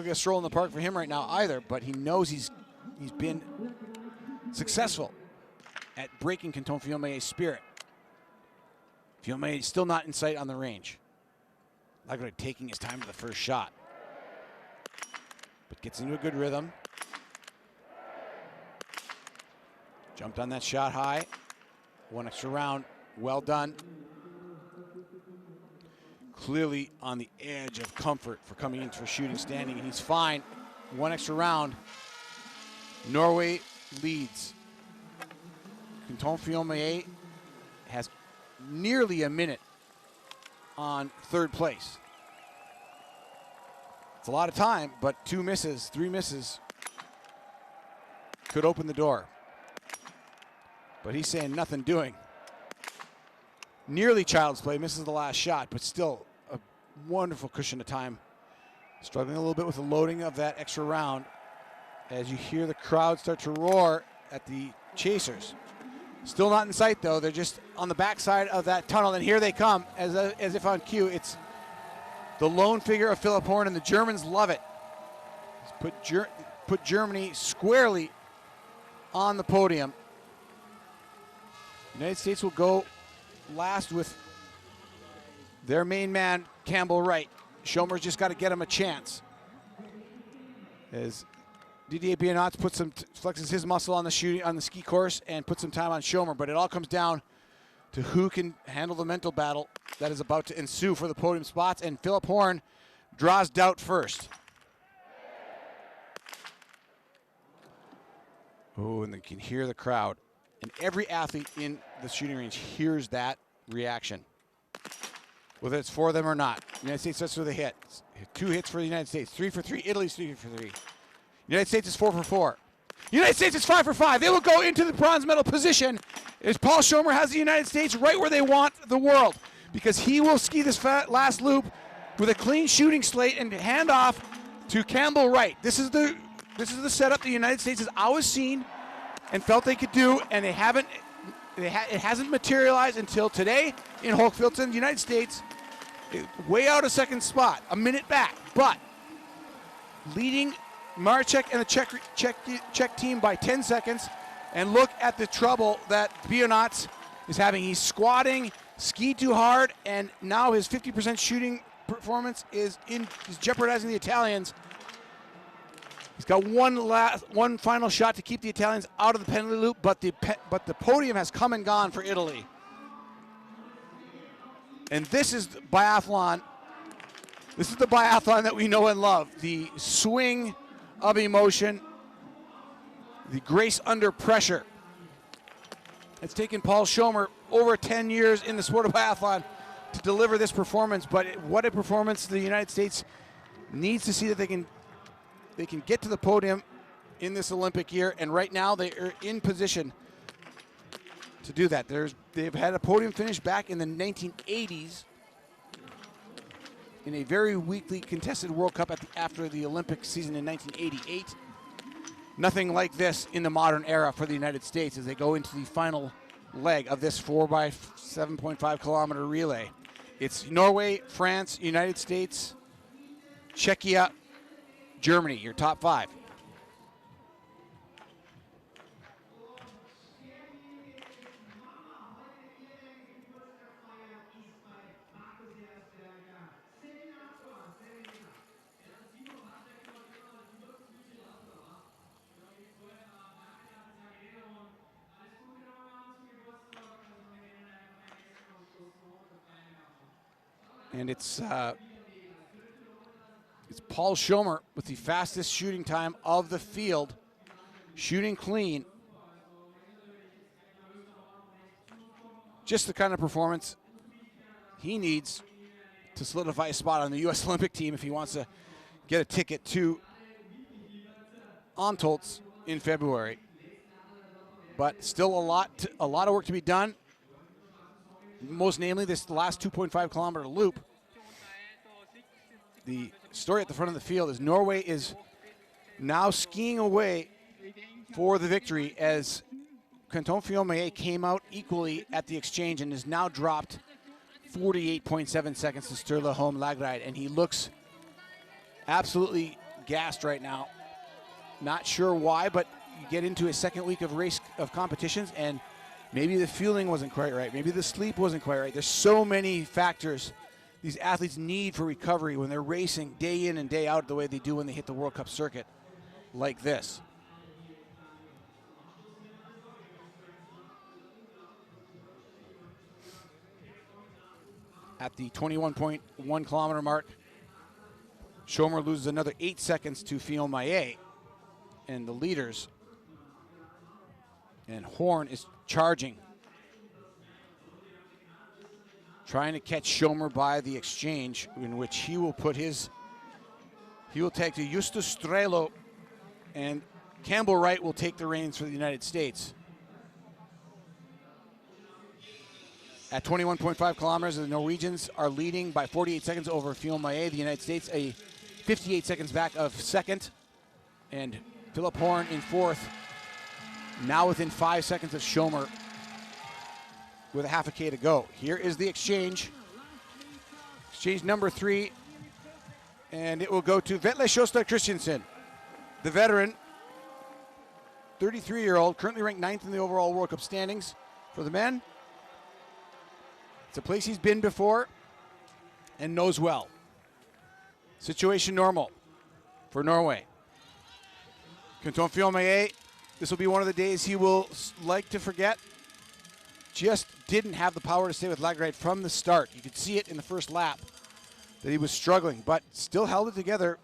a stroll in the park for him right now either, but he knows he's been successful at breaking Quentin Fillon-Maillet's spirit. Fillon-Maillet still not in sight on the range. Lagride taking his time to the first shot, but gets into a good rhythm. Jumped on that shot high. One extra round, well done. Clearly on the edge of comfort for coming in for shooting standing, and he's fine. One extra round. Norway leads. Quentin Fillon-Maillet has nearly a minute on third place. It's a lot of time, but 2 misses, 3 misses could open the door. But he's saying nothing doing. Nearly child's play, misses the last shot, but still a wonderful cushion of time. Struggling a little bit with the loading of that extra round as you hear the crowd start to roar at the chasers. Still not in sight, though. They're just on the backside of that tunnel, and here they come, as if on cue. It's the lone figure of Philipp Horn, and the Germans love it. He's put Germany squarely on the podium. The United States will go last with their main man, Campbell Wright. Schomer's just got to get him a chance. As Didier Bianot flexes his muscle on the ski course and puts some time on Schomer, but it all comes down to who can handle the mental battle that is about to ensue for the podium spots, and Philipp Horn draws doubt first. Oh, and you can hear the crowd. And every athlete in the shooting range hears that reaction, whether it's for them or not. The United States starts with a hit. 2 hits for the United States. 3 for 3. Italy's 3 for 3. United States is 4 for 4. United States is 5 for 5. They will go into the bronze medal position as Paul Schomer has the United States right where they want the world, because he will ski this last loop with a clean shooting slate and hand off to Campbell Wright. This is the setup the United States has always seen and felt they could do, and it hasn't materialized until today in Hochfilzen. The United States way out of second spot, a minute back, but leading Marchek and the Czech team by 10 seconds. And look at the trouble that Bianot is having. He's squatting, skied too hard, and now his 50% shooting performance is jeopardizing the Italians. He's got one final shot to keep the Italians out of the penalty loop, but the podium has come and gone for Italy. And this is biathlon. This is the biathlon that we know and love. The swing of emotion, the grace under pressure. It's taken Paul Schomer over 10 years in the sport of biathlon to deliver this performance, but what a performance the United States needs to see that they can get to the podium in this Olympic year, and right now they are in position to do that. They've had a podium finish back in the 1980s in a very weakly contested World Cup after the Olympic season in 1988. Nothing like this in the modern era for the United States as they go into the final leg of this 4x7.5 kilometer relay. It's Norway, France, United States, Czechia, Germany, your top 5. And it's Paul Schomer with the fastest shooting time of the field, shooting clean. Just the kind of performance he needs to solidify a spot on the U.S. Olympic team if he wants to get a ticket to Antolz in February. But still a lot of work to be done. Most namely, this last 2.5 kilometer loop. The story at the front of the field is Norway is now skiing away for the victory as Quentin Fillon-Maillet came out equally at the exchange and has now dropped 48.7 seconds to Sturla Holm Lagride, and he looks absolutely gassed right now. Not sure why, but you get into a second week of competitions, and maybe the fueling wasn't quite right. Maybe the sleep wasn't quite right. There's so many factors these athletes need for recovery when they're racing day in and day out the way they do when they hit the World Cup circuit like this. At the 21.1 kilometer mark, Schomer loses another 8 seconds to Fillon-Maillet and the leaders. And Horn is charging. trying to catch Schomer by the exchange, in which he will put he will take to Justus Strelo, and Campbell Wright will take the reins for the United States. At 21.5 kilometers, the Norwegians are leading by 48 seconds over Fiumae. The United States 58 seconds back of second, and Philip Horn in fourth, now within 5 seconds of Schomer with a half a K to go. Here is the exchange. Exchange number 3, and it will go to Vetle Sjostad Christensen, the veteran, 33-year-old, currently ranked 9th in the overall World Cup standings for the men. It's a place he's been before and knows well. Situation normal for Norway. Canton Fiumae, this will be one of the days he will like to forget. Just didn't have the power to stay with Lagerheid from the start. You could see it in the first lap that he was struggling, but still held it together.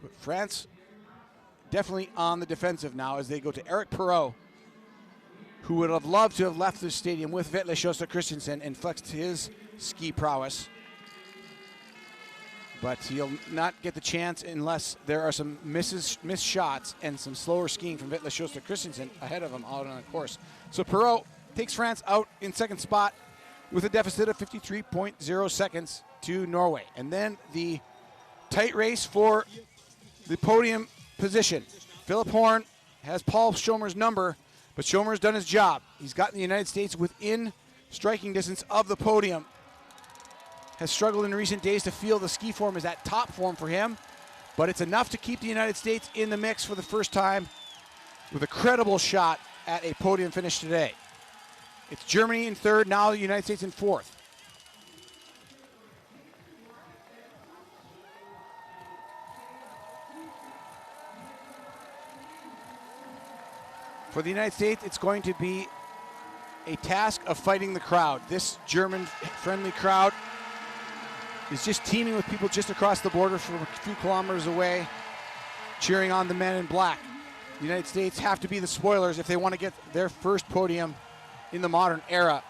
But France definitely on the defensive now as they go to Eric Perrault, who would have loved to have left the stadium with Vetle Sjostad Christensen and flexed his ski prowess. But he'll not get the chance unless there are some missed shots and some slower skiing from Vetle Sjostad Christensen ahead of him out on the course. So Perrault takes France out in second spot with a deficit of 53.0 seconds to Norway. And then the tight race for the podium position. Philip Horn has Paul Schomer's number, but Schomer's done his job. He's gotten the United States within striking distance of the podium. Has struggled in recent days to feel the ski form is at top form for him, but it's enough to keep the United States in the mix for the first time with a credible shot at a podium finish today. It's Germany in third, now the United States in fourth. For the United States, it's going to be a task of fighting the crowd. This German-friendly crowd is just teeming with people just across the border from a few kilometers away, cheering on the men in black. The United States have to be the spoilers if they want to get their first podium in the modern era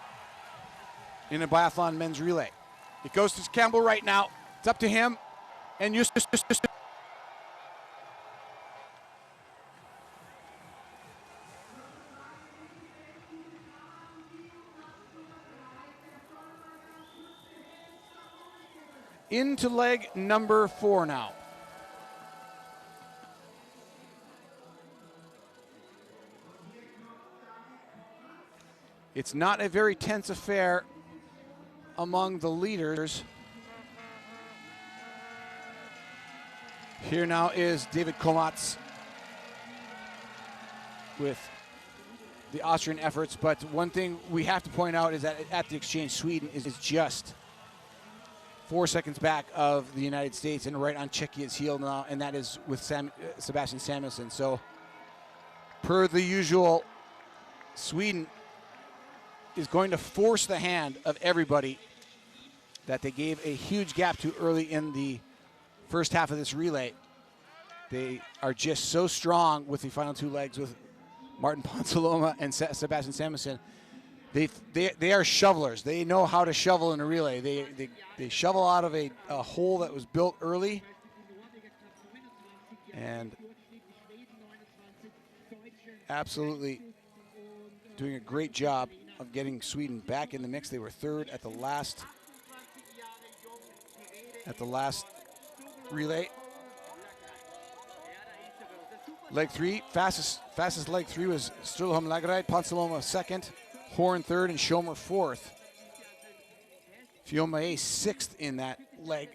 in a biathlon men's relay. It goes to Campbell right now. It's up to him. And Justus. Into leg number 4 now. It's not a very tense affair among the leaders. Here now is David Komatz with the Austrian efforts, but one thing we have to point out is that at the exchange, Sweden is just 4 seconds back of the United States and right on Czechia's heel now, and that is with Sebastian Samuelsson. So, per the usual, Sweden is going to force the hand of everybody that they gave a huge gap to early in the first half of this relay. They are just so strong with the final 2 legs with Martin Ponsaloma and Sebastian Samuelsson. They are shovelers. They know how to shovel in a relay. They shovel out of a hole that was built early, and absolutely doing a great job of getting Sweden back in the mix. They were third at the last relay. Leg 3, fastest leg 3 was Sturluholm Lagerheid, Ponsaloma second, Horn third, and Schomer fourth. Fiumae sixth in that leg.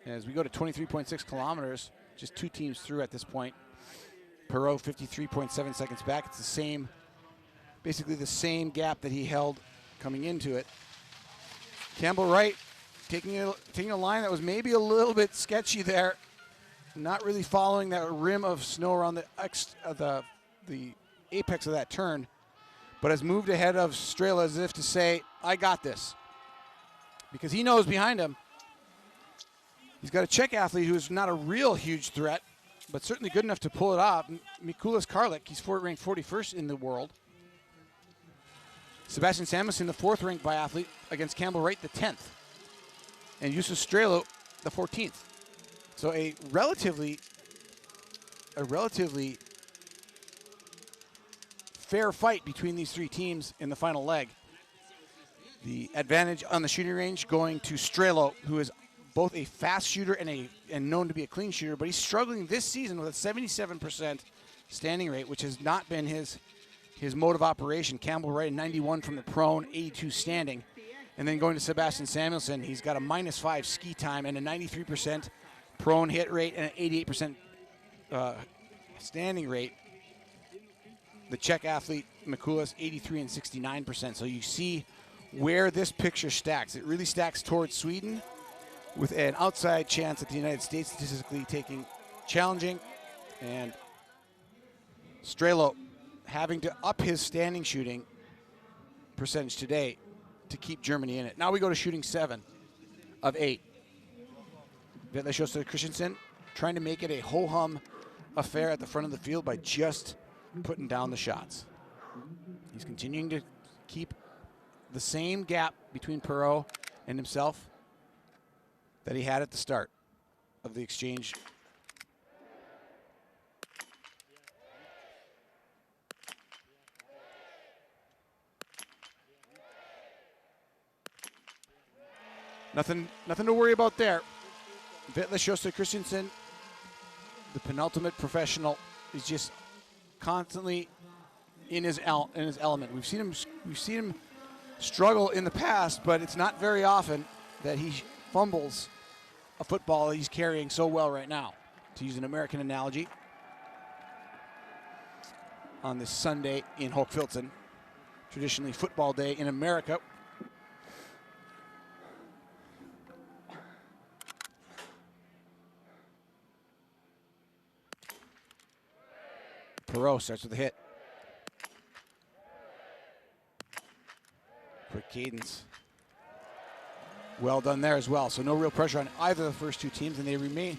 As we go to 23.6 kilometers, just 2 teams through at this point. Perrault 53.7 seconds back. It's the same, basically the same gap that he held coming into it. Campbell Wright taking a line that was maybe a little bit sketchy there, not really following that rim of snow around the apex of that turn, but has moved ahead of Strela as if to say, I got this. Because he knows behind him, he's got a Czech athlete who's not a real huge threat, but certainly good enough to pull it off. Mikulas Karlik, he's ranked 41st in the world. Sebastian Samuelson, the 4th ranked biathlete, against Campbell Wright, the 10th. And Justus Strelo, the 14th. So a relatively fair fight between these 3 teams in the final leg. The advantage on the shooting range going to Strelo, who is both a fast shooter and known to be a clean shooter, but he's struggling this season with a 77% standing rate, which has not been his mode of operation. Campbell Wright, 91 from the prone, 82 standing. And then going to Sebastian Samuelson, he's got a -5 ski time and a 93% prone hit rate and an 88% standing rate. The Czech athlete, Mikulas, 83 and 69%. So you see where this picture stacks. It really stacks towards Sweden, with an outside chance that the United States statistically taking challenging, and Strelo having to up his standing shooting percentage today to keep Germany in it. Now we go to shooting 7 of 8. Vetle Christensen trying to make it a ho-hum affair at the front of the field by just putting down the shots. He's continuing to keep the same gap between Perot and himself that he had at the start of the exchange. Nothing to worry about there. Vetle Christensen, the penultimate professional, is just constantly in his element. We've seen him struggle in the past, but it's not very often that he fumbles a football he's carrying so well right now. To use an American analogy, on this Sunday in Hochfilzen, traditionally football day in America. Perot starts with a hit. Quick cadence. Well done there as well. So no real pressure on either of the first 2 teams, and they remain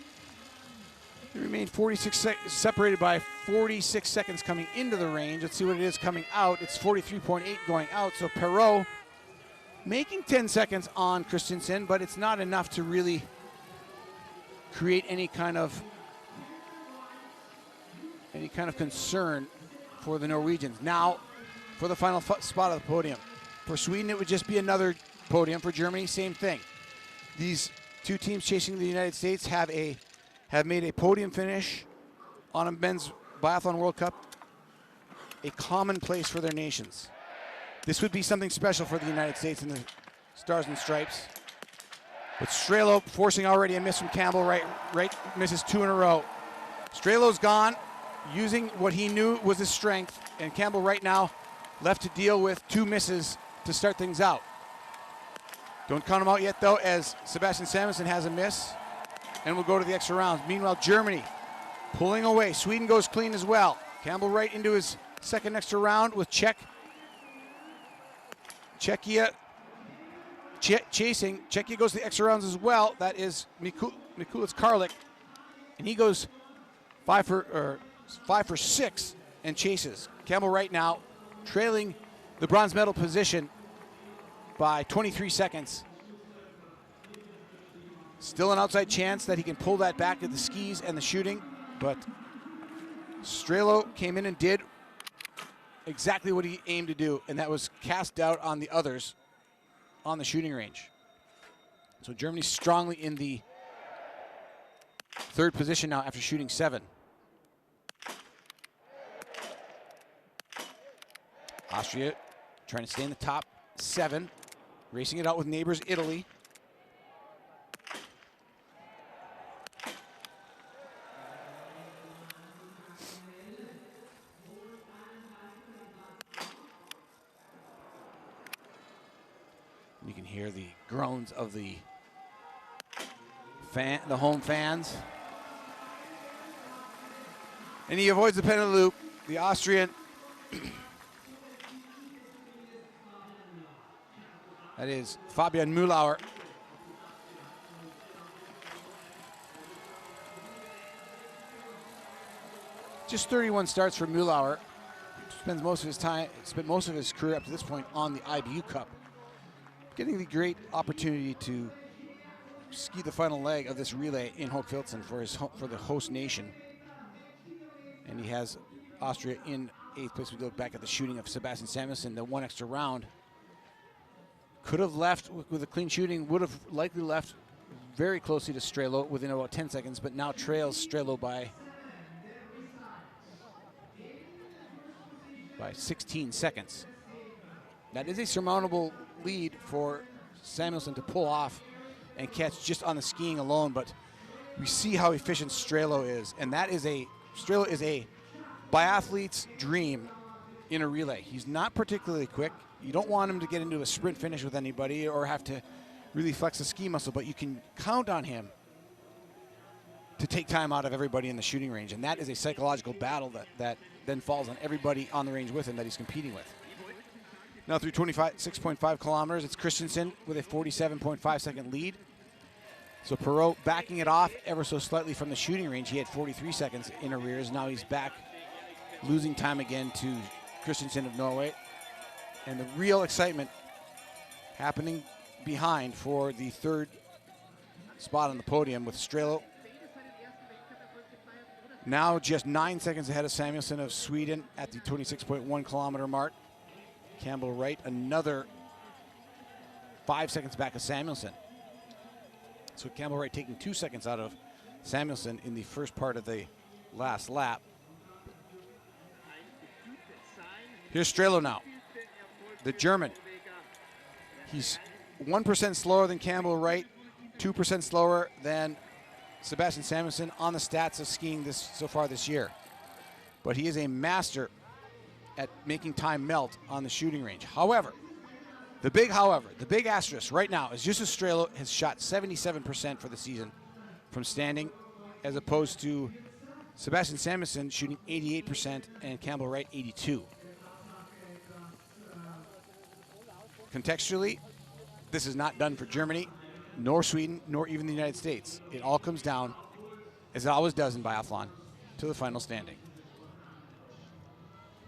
separated by 46 seconds coming into the range. Let's see what it is coming out. It's 43.8 going out. So Perot making 10 seconds on Christensen, but it's not enough to really create any kind of concern for the Norwegians. Now, for the final spot of the podium. For Sweden, it would just be another podium. For Germany, same thing. These 2 teams chasing the United States have made a podium finish on a men's biathlon World Cup a commonplace for their nations. This would be something special for the United States in the Stars and Stripes. But Strelo forcing already a miss from Campbell. Right misses 2 in a row. Strelo's gone, using what he knew was his strength, and Campbell right now left to deal with 2 misses to start things out. Don't count him out yet, though, as Sebastian Samuelson has a miss, and we'll go to the extra rounds. Meanwhile, Germany pulling away. Sweden goes clean as well. Campbell right into his second extra round with Czechia chasing. Czechia goes to the extra rounds as well. That is Mikulas Karlik, and he goes 5 for 6 and chases. Campbell right now trailing the bronze medal position by 23 seconds. Still an outside chance that he can pull that back to the skis and the shooting, but Strelo came in and did exactly what he aimed to do, and that was cast doubt on the others on the shooting range. So Germany strongly in the 3rd position now after shooting 7. Austria trying to stay in the top 7, racing it out with neighbors Italy. You can hear the groans of the home fans. And he avoids the penalty loop. The Austrian that is Fabian Mühlauer. Just 31 starts for Mühlauer. spent most of his career up to this point on the IBU Cup, getting the great opportunity to ski the final leg of this relay in Hochfilzen for the host nation. And he has Austria in 8th place. We look back at the shooting of Sebastian Samuelsson, the one extra round. Could have left with a clean shooting, would have likely left very closely to Strelo within about 10 seconds, but now trails Strelo by 16 seconds. That is a surmountable lead for Samuelsson to pull off and catch just on the skiing alone, but we see how efficient Strelo is, and Strelo is a biathlete's dream in a relay. He's not particularly quick. You don't want him to get into a sprint finish with anybody or have to really flex the ski muscle, but you can count on him to take time out of everybody in the shooting range, and that is a psychological battle that then falls on everybody on the range with him that he's competing with. Now through 6.5 kilometers, it's Christensen with a 47.5 second lead. So Perot backing it off ever so slightly from the shooting range. He had 43 seconds in arrears. Now he's back, losing time again to Christensen of Norway. And the real excitement happening behind for the third spot on the podium with Strelo now just 9 seconds ahead of Samuelsson of Sweden at the 26.1 kilometer mark. Campbell Wright another 5 seconds back of Samuelsson. So Campbell Wright taking 2 seconds out of Samuelsson in the first part of the last lap. Here's Strelo now, the German. He's 1% slower than Campbell Wright, 2% slower than Sebastian Samuelsson on the stats of skiing so far this year. But he is a master at making time melt on the shooting range. However, the big asterisk right now is Justus Strelo has shot 77% for the season from standing, as opposed to Sebastian Samuelsson shooting 88% and Campbell Wright 82%. Contextually, this is not done for Germany, nor Sweden, nor even the United States. It all comes down, as it always does in biathlon, to the final standing.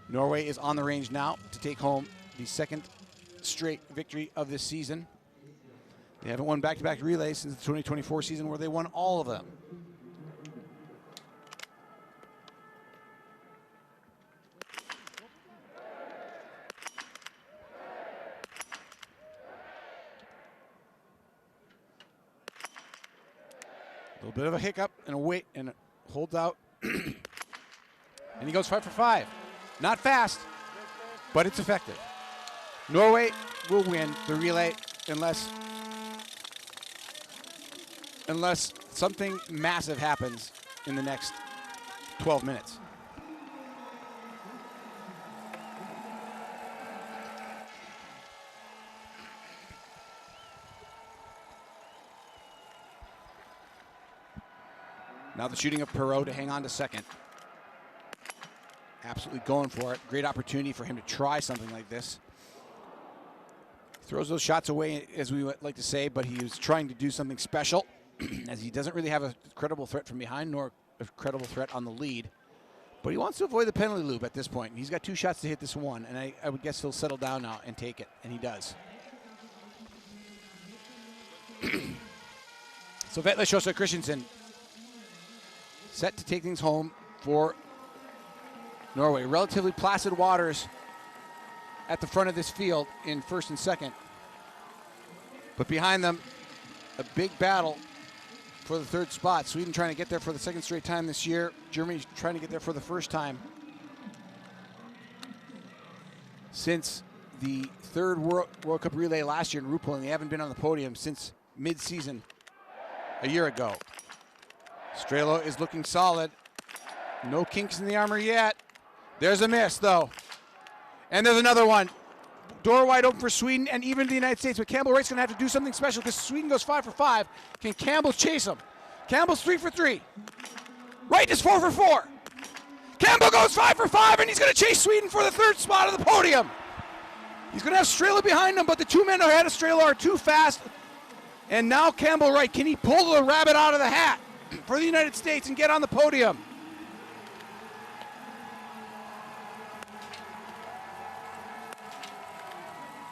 Norway is on the range now to take home the second straight victory of this season. They haven't won back-to-back relays since the 2024 season, where they won all of them. A little bit of a hiccup and a wait and a holds out. And he goes 5 for 5. Not fast, but it's effective. Norway will win the relay unless something massive happens in the next 12 minutes. Now the shooting of Perot to hang on to second. Absolutely going for it. Great opportunity for him to try something like this. Throws those shots away, as we like to say, but he was trying to do something special, as he doesn't really have a credible threat from behind, nor a credible threat on the lead. But he wants to avoid the penalty loop at this point. He's got 2 shots to hit this one, and I would guess he'll settle down now and take it, and he does. So Vetle Sjosa Christensen set to take things home for Norway. Relatively placid waters at the front of this field in first and second. But behind them, a big battle for the third spot. Sweden trying to get there for the second straight time this year. Germany trying to get there for the first time since the third World Cup relay last year in Rupel, and they haven't been on the podium since mid-season a year ago. Strelo is looking solid. No kinks in the armor yet. There's a miss, though. And there's another one. Door wide open for Sweden and even the United States. But Campbell Wright's going to have to do something special because Sweden goes 5 for 5. Can Campbell chase him? Campbell's 3 for 3. Wright is 4 for 4. Campbell goes 5 for 5, and he's going to chase Sweden for the third spot of the podium. He's going to have Strelo behind him, but the 2 men ahead of Strelo are too fast. And now Campbell Wright, can he pull the rabbit out of the hat for the United States and get on the podium?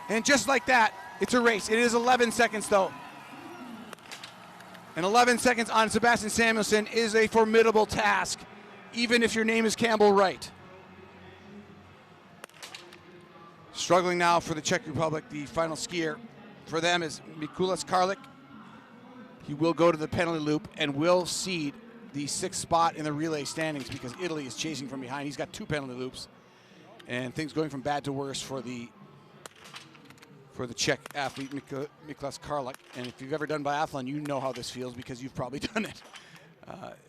And just like that, it's a race. It is 11 seconds, though. And 11 seconds on Sebastian Samuelsson is a formidable task, even if your name is Campbell Wright. Struggling now for the Czech Republic, the final skier for them is Mikulas Karlik. He will go to the penalty loop and will cede the 6th spot in the relay standings because Italy is chasing from behind. He's got 2 penalty loops, and things going from bad to worse for the Czech athlete Mikulas Karlik. And if you've ever done biathlon, you know how this feels because you've probably done it.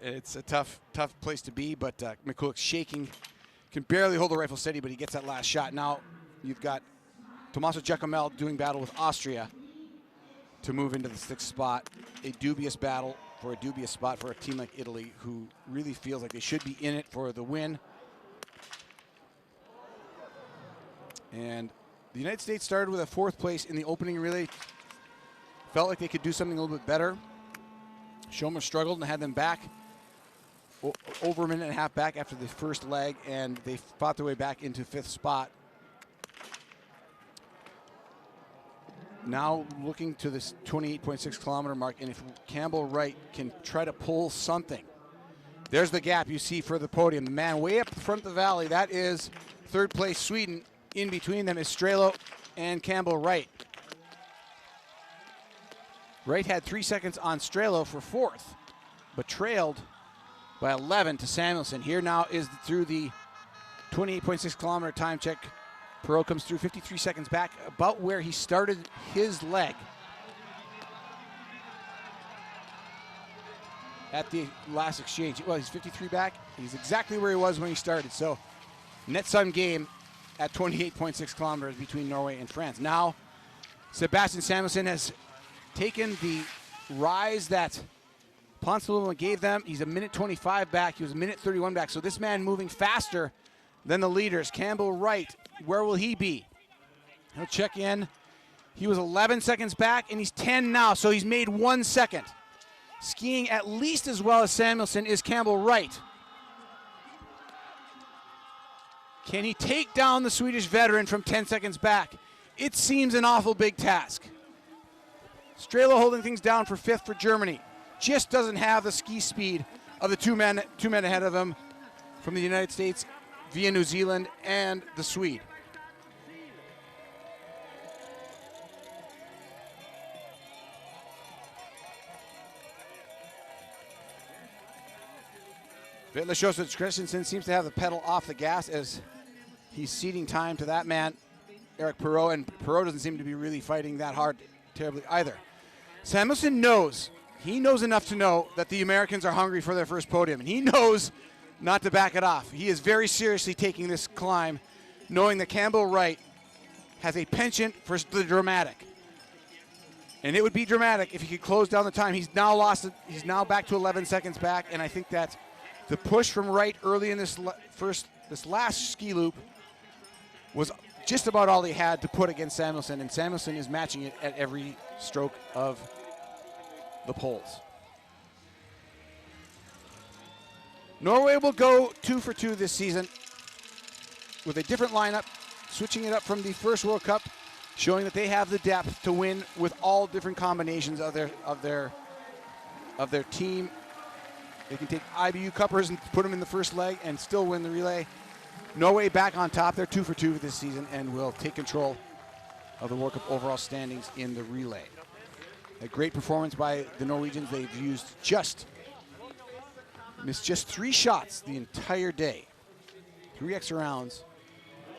It's a tough place to be, but Mikulas shaking, can barely hold the rifle steady, but he gets that last shot. Now you've got Tommaso Giacomelli doing battle with Austria to move into the 6th spot. A dubious battle for a dubious spot for a team like Italy, who really feels like they should be in it for the win. And the United States started with a 4th place in the opening relay. Felt like they could do something a little bit better. Schomer struggled and had them back over a minute and a half back after the first leg, and they fought their way back into 5th spot. Now looking to this 28.6 kilometer mark, and if Campbell Wright can try to pull something. There's the gap you see for the podium. The man way up the front of the valley, that is 3rd place Sweden. In between them is Strelo and Campbell Wright. Wright had 3 seconds on Strelo for 4th, but trailed by 11 to Samuelsson. Here now is through the 28.6 kilometer time check. Perot comes through 53 seconds back, about where he started his leg at the last exchange. Well, he's 53 back. He's exactly where he was when he started. So net sum game at 28.6 kilometers between Norway and France. Now, Sebastian Samuelsson has taken the rise that Ponce de Leon gave them. He's a minute 25 back. He was a minute 31 back. So this man moving faster than the leaders. Campbell Wright, where will he be? He'll check in. He was 11 seconds back, and he's 10 now, so he's made 1 second. Skiing at least as well as Samuelsson is Campbell Wright. Can he take down the Swedish veteran from 10 seconds back? It seems an awful big task. Strelo holding things down for 5th for Germany. Just doesn't have the ski speed of the two men ahead of him from the United States via New Zealand and the Swede. Vitla Christensen seems to have the pedal off the gas as he's ceding time to that man, Eric Perot, and Perot doesn't seem to be really fighting that hard terribly either. Samuelsson knows, he knows enough to know that the Americans are hungry for their first podium, and he knows not to back it off. He is very seriously taking this climb, knowing that Campbell Wright has a penchant for the dramatic. And it would be dramatic if he could close down the time. He's now lost it. He's now back to 11 seconds back, and I think that the push from Wright early in this last ski loop was just about all he had to put against Samuelsson, and Samuelsson is matching it at every stroke of the poles. Norway will go 2 for 2 this season with a different lineup, switching it up from the first World Cup, showing that they have the depth to win with all different combinations of their team. They can take IBU cuppers and put them in the first leg and still win the relay. Norway back on top. They're 2 for 2 this season and will take control of the World Cup overall standings in the relay. A great performance by the Norwegians. They've missed just 3 shots the entire day. 3 extra rounds,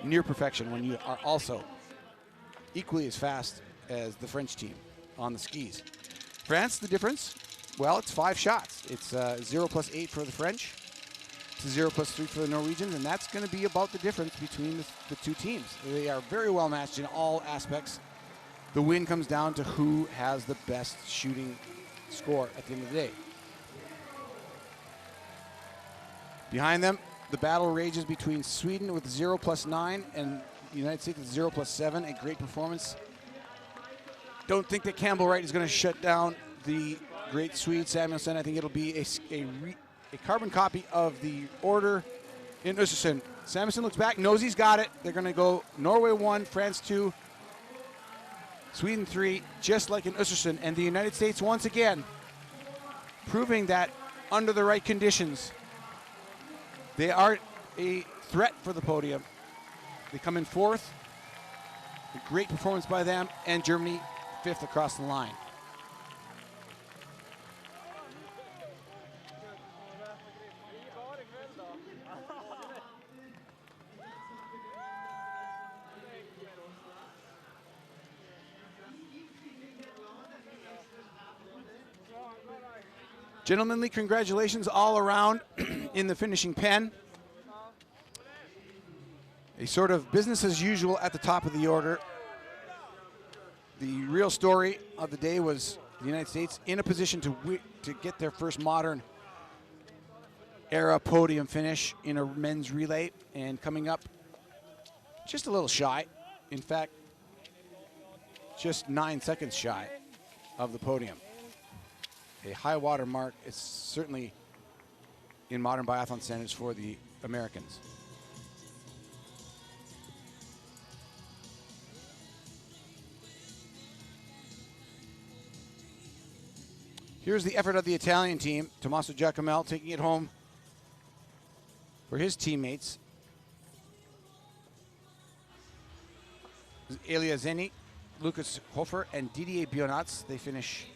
near perfection when you are also equally as fast as the French team on the skis. France, the difference? Well, it's 5 shots. It's 0 plus 8 for the French. It's 0 plus 3 for the Norwegians, and that's going to be about the difference between the two teams. They are very well matched in all aspects. The win comes down to who has the best shooting score at the end of the day. Behind them, the battle rages between Sweden with 0 plus 9 and the United States with 0 plus 7. A great performance. Don't think that Campbell Wright is going to shut down the great Swede Samuelsson. I think it'll be a carbon copy of the order in Östersund. Samuelsson looks back, knows he's got it. They're going to go Norway 1, France 2, Sweden 3, just like in Östersund. And the United States, once again, proving that under the right conditions, they are a threat for the podium. They come in 4th. A great performance by them. And Germany 5th across the line. Gentlemanly congratulations all around in the finishing pen. A sort of business as usual at the top of the order. The real story of the day was the United States in a position to get their first modern era podium finish in a men's relay, and coming up just a little shy. In fact, just 9 seconds shy of the podium. A high water mark is certainly in modern biathlon standards for the Americans. Here's the effort of the Italian team. Tommaso Giacomel taking it home for his teammates. Elia Zeni, Lucas Hofer, and Didier Bionats. They finish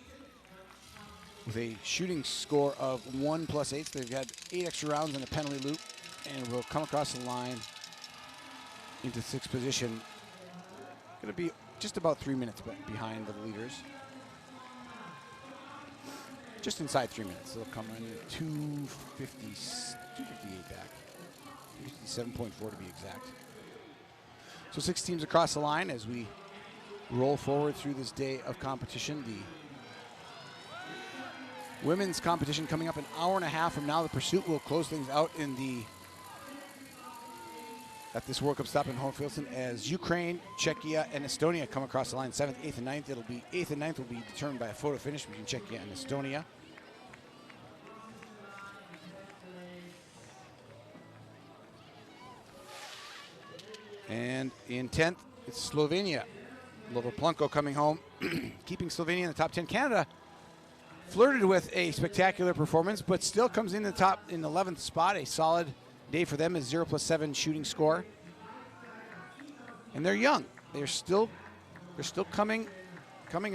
with a shooting score of 1+8. They've got 8 extra rounds in a penalty loop and will come across the line into 6th position. Going to be just about 3 minutes behind the leaders. Just inside 3 minutes. They'll come in 258 back. 57.4 to be exact. So 6 teams across the line as we roll forward through this day of competition. The women's competition coming up an hour and a half from now. The pursuit will close things out at this World Cup stop in Hochfilzen as Ukraine, Czechia, and Estonia come across the line 7th, 8th, and 9th. It'll be 8th and 9th will be determined by a photo finish between Czechia and Estonia. And in 10th, it's Slovenia. Lovoplanko coming home, keeping Slovenia in the top 10. Canada flirted with a spectacular performance, but still comes in the top in 11th spot. A solid day for them is 0+7 shooting score. And they're young. They're still coming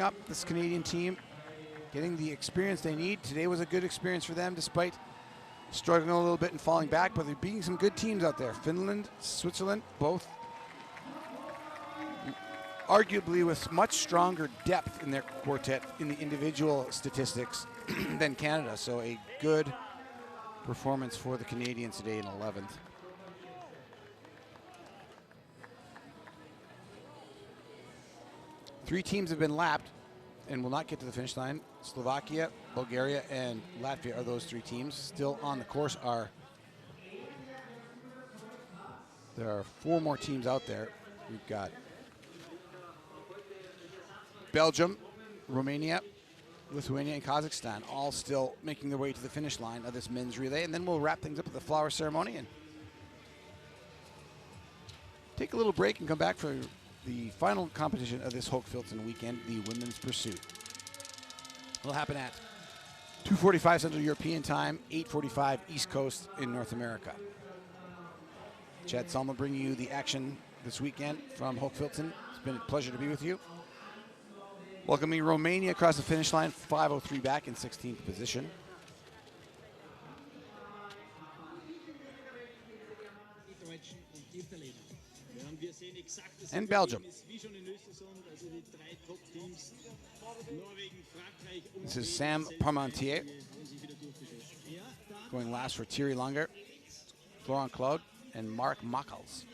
up. This Canadian team getting the experience they need. Today was a good experience for them, despite struggling a little bit and falling back. But they're beating some good teams out there. Finland, Switzerland, both arguably with much stronger depth in their quartet in the individual statistics than Canada. So a good performance for the Canadians today in 11th. Three teams have been lapped and will not get to the finish line. Slovakia, Bulgaria, and Latvia are those 3 teams. Still on the course there are 4 more teams out there. We've got Belgium, Romania, Lithuania, and Kazakhstan all still making their way to the finish line of this men's relay. And then we'll wrap things up with the flower ceremony and take a little break and come back for the final competition of this Hochfilzen weekend, the women's pursuit. It'll happen at 2:45 Central European Time, 8:45 East Coast in North America. Chad Salmela bringing you the action this weekend from Hochfilzen. It's been a pleasure to be with you. Welcoming Romania across the finish line, 5:03 back in 16th position. And Belgium. This is Sam Parmentier going last for Thierry Langer, Florent Claude, and Mark Mackels.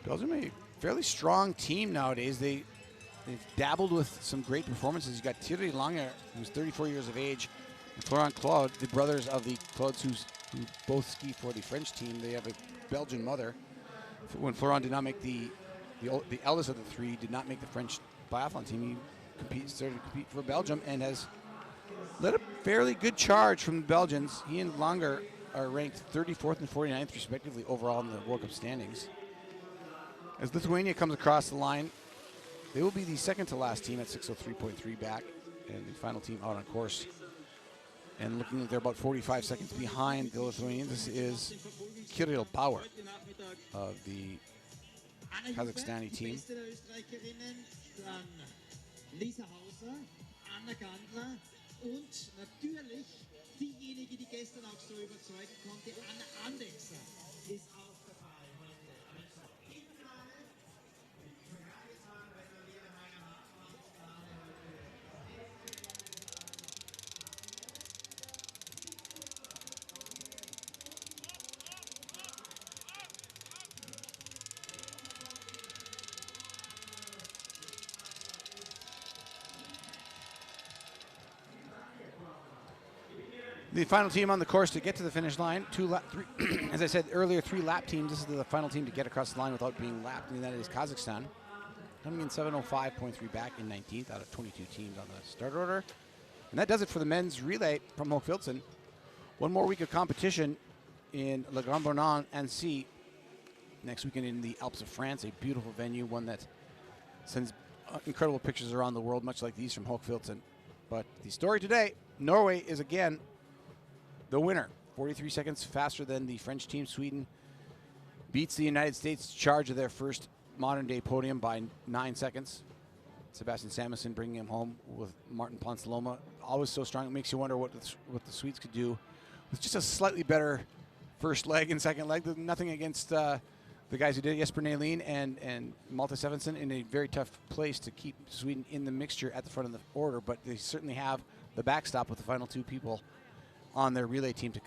Belgium, a fairly strong team nowadays. They've dabbled with some great performances. You've got Thierry Langer, who's 34 years of age, and Florent Claude, the brothers of the Claudes who both ski for the French team. They have a Belgian mother. When Florent did not make the eldest of the 3 did not make the French biathlon team, he started to compete for Belgium and has led a fairly good charge from the Belgians. He and Langer are ranked 34th and 49th respectively overall in the World Cup standings. As Lithuania comes across the line, they will be the second to last team at 6:03.3 back, and the final team out on course. And looking like they're about 45 seconds behind the Lithuanians, this is Kirill Bauer of the Kazakhstani team. Lisa Hauser, Anna Gandler und natürlich diejenige, die gestern auch so überzeugen konnte, Anna Andexer ist auch dabei heute. The final team on the course to get to the finish line, as I said earlier, 3 lap teams. This is the final team to get across the line without being lapped, and that is Kazakhstan. Coming in 7:05.3 back in 19th out of 22 teams on the start order. And that does it for the men's relay from Hochfilzen. One more week of competition in Le Grand Bornand Annecy next weekend in the Alps of France, a beautiful venue, one that sends incredible pictures around the world, much like these from Hochfilzen. But the story today, Norway is again the winner. 43 seconds faster than the French team. Sweden beats the United States' charge of their first modern-day podium by 9 seconds. Sebastian Samuelsson bringing him home with Martin Ponsiluoma. Always so strong, it makes you wonder what the Swedes could do with just a slightly better first leg and second leg. There's nothing against the guys who did it, Jesper Nälin and Malte Steffensen, in a very tough place to keep Sweden in the mixture at the front of the order, but they certainly have the backstop with the final 2 people on their relay team to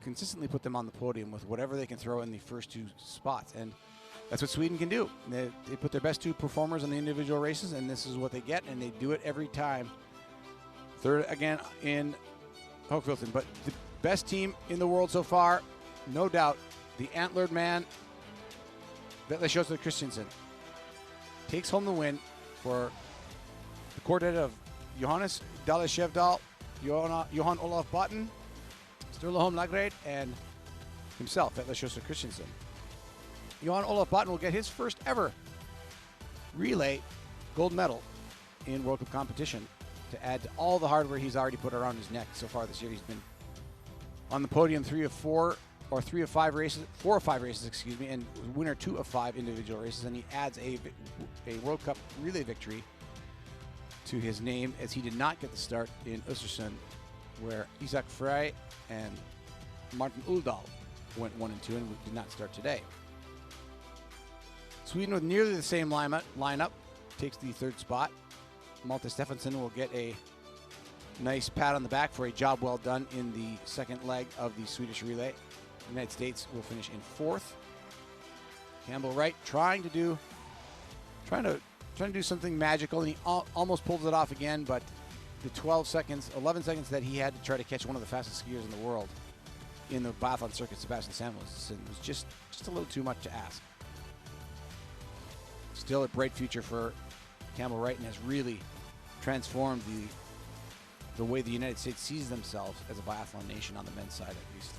consistently put them on the podium with whatever they can throw in the first 2 spots. And that's what Sweden can do. They put their best 2 performers on the individual races, and this is what they get, and they do it every time. Third again in Hochfilzen. But the best team in the world so far, no doubt, the antlered man, Vetle Christensen, takes home the win for the quartet of Johannes Dahle Skjevdal, Johan Olaf Botten, Sturla Holm Lagrade, and himself, Vetle Christensen. Johan Olaf Botten will get his first ever relay gold medal in World Cup competition to add to all the hardware he's already put around his neck so far this year. He's been on the podium 4 of 5 races, and winner 2 of 5 individual races, and he adds a World Cup relay victory to his name, as he did not get the start in Östersund, where Isak Frey and Martin Uldal went 1 and 2 and did not start today. Sweden with nearly the same lineup takes the 3rd spot. Malte Steffensen will get a nice pat on the back for a job well done in the second leg of the Swedish relay. The United States will finish in 4th. Campbell Wright trying to do something magical, and he almost pulls it off again, but the 11 seconds that he had to try to catch one of the fastest skiers in the world in the biathlon circuit, Sebastian Samuelsson, was just a little too much to ask. Still a bright future for Campbell Wright, and has really transformed the way the United States sees themselves as a biathlon nation, on the men's side at least,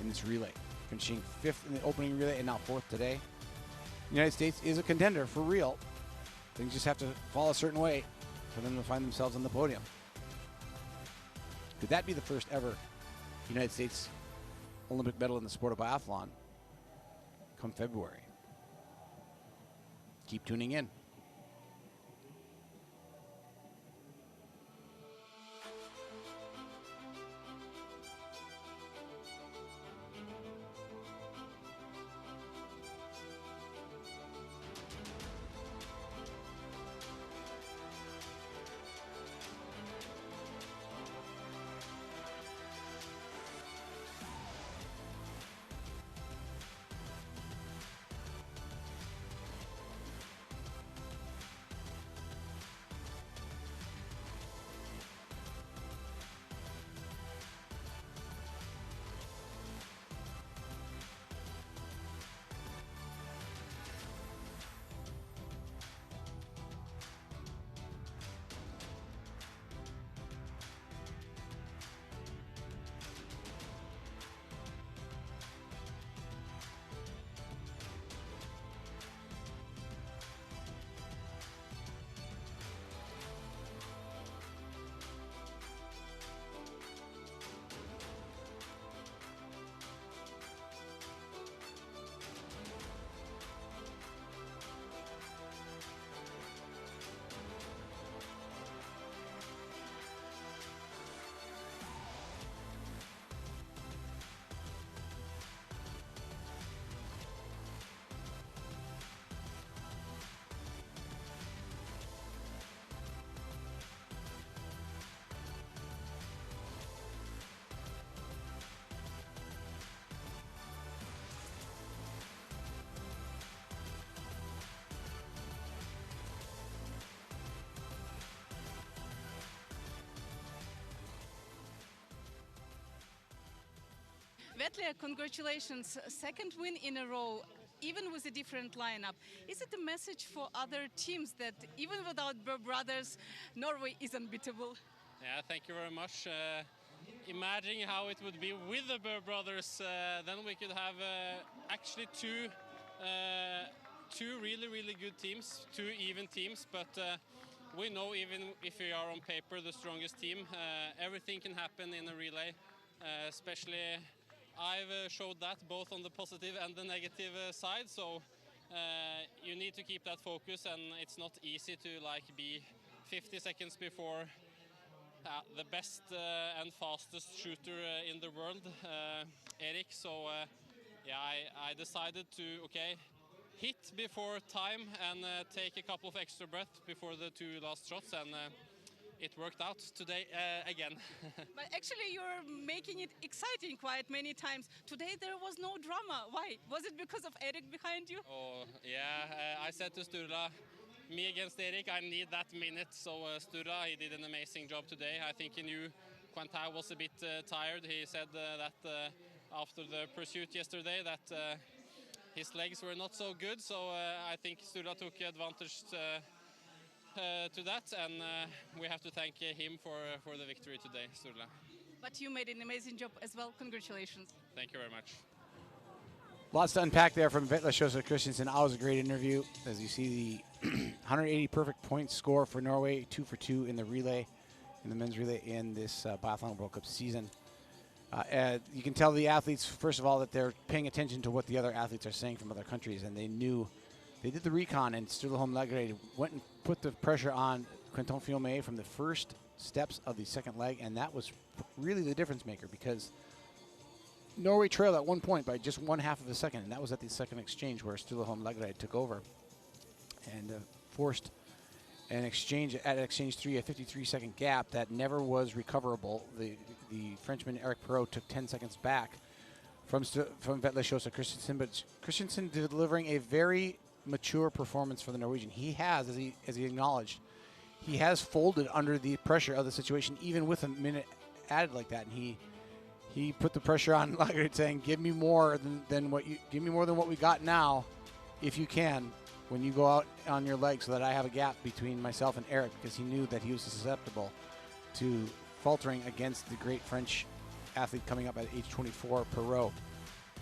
in this relay. Finishing 5th in the opening relay and now 4th today. The United States is a contender for real. Things just have to fall a certain way for them to find themselves on the podium. Could that be the first ever United States Olympic medal in the sport of biathlon come February? Keep tuning in. Vetle, congratulations. Second win in a row, even with a different lineup. Is it a message for other teams that even without Burr brothers, Norway is unbeatable? Yeah, thank you very much. Imagining how it would be with the Burr brothers, then we could have actually two really good teams, two even teams, but we know even if we are on paper the strongest team, everything can happen in a relay. Especially I've showed that both on the positive and the negative side, so you need to keep that focus, and it's not easy to like be 50 seconds before the best and fastest shooter in the world, Erik. So yeah, I decided to hit before time and take a couple of extra breaths before the two last shots, and it worked out today again. But actually you're making it exciting quite many times. Today there was no drama. Why? Was it because of Erik behind you? Oh yeah, I said to Sturla, me against Erik, I need that minute. So Sturla, he did an amazing job today. I think he knew Quentin was a bit tired. He said that after the pursuit yesterday that his legs were not so good. So I think Sturla took advantage to that, and we have to thank him for the victory today, Sturla. But you made an amazing job as well. Congratulations. Thank you very much. Lots to unpack there from Vetle Christensen. Always a great interview. As you see, the 180 perfect point score for Norway, 2 for 2 in the relay, in the men's relay in this Biathlon World Cup season. You can tell the athletes, first of all, that they're paying attention to what the other athletes are saying from other countries, and they knew. They did the recon, and Sturla Holm went and put the pressure on Quentin Fillon from the first steps of the second leg, and that was really the difference maker, because Norway trailed at one point by just 1/2 of a second, and that was at the second exchange where Sturla Holm took over and forced an exchange at exchange 3, a 53-second gap that never was recoverable. The Frenchman Eric Perrault took 10 seconds back from Vetle Christensen, but Christensen delivering a very mature performance for the Norwegian. He has, as he acknowledged, he has folded under the pressure of the situation, even with a minute added like that. And he put the pressure on Lagerud, saying, "Give me more than what we got now, if you can, when you go out on your leg, so that I have a gap between myself and Eric," because he knew that he was susceptible to faltering against the great French athlete coming up at age 24, Perrault.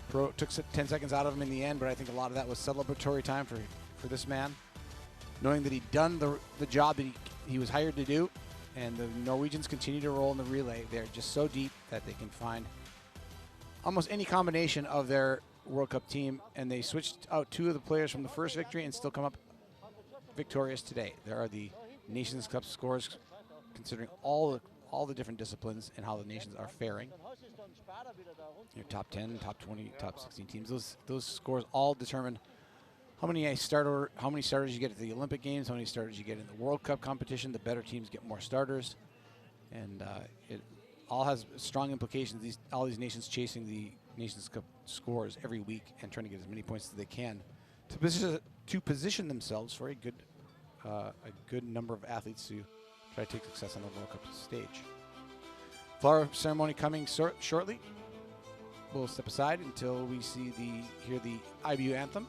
Perrault took 10 seconds out of him in the end, but I think a lot of that was celebratory time for this man, knowing that he'd done the job that he was hired to do. And the Norwegians continue to roll in the relay. They're just so deep that they can find almost any combination of their World Cup team, and they switched out 2 of the players from the first victory and still come up victorious today. There are the Nations Cup scores, considering all the different disciplines and how the nations are faring. Your top 10, top 20, top 16 teams. Those scores all determine how many starters you get at the Olympic Games, how many starters you get in the World Cup competition. The better teams get more starters, and it all has strong implications. All these nations chasing the Nations Cup scores every week and trying to get as many points as they can to position themselves for a good number of athletes to try to take success on the World Cup stage. Flower ceremony coming shortly. We'll step aside until we hear the IBU anthem.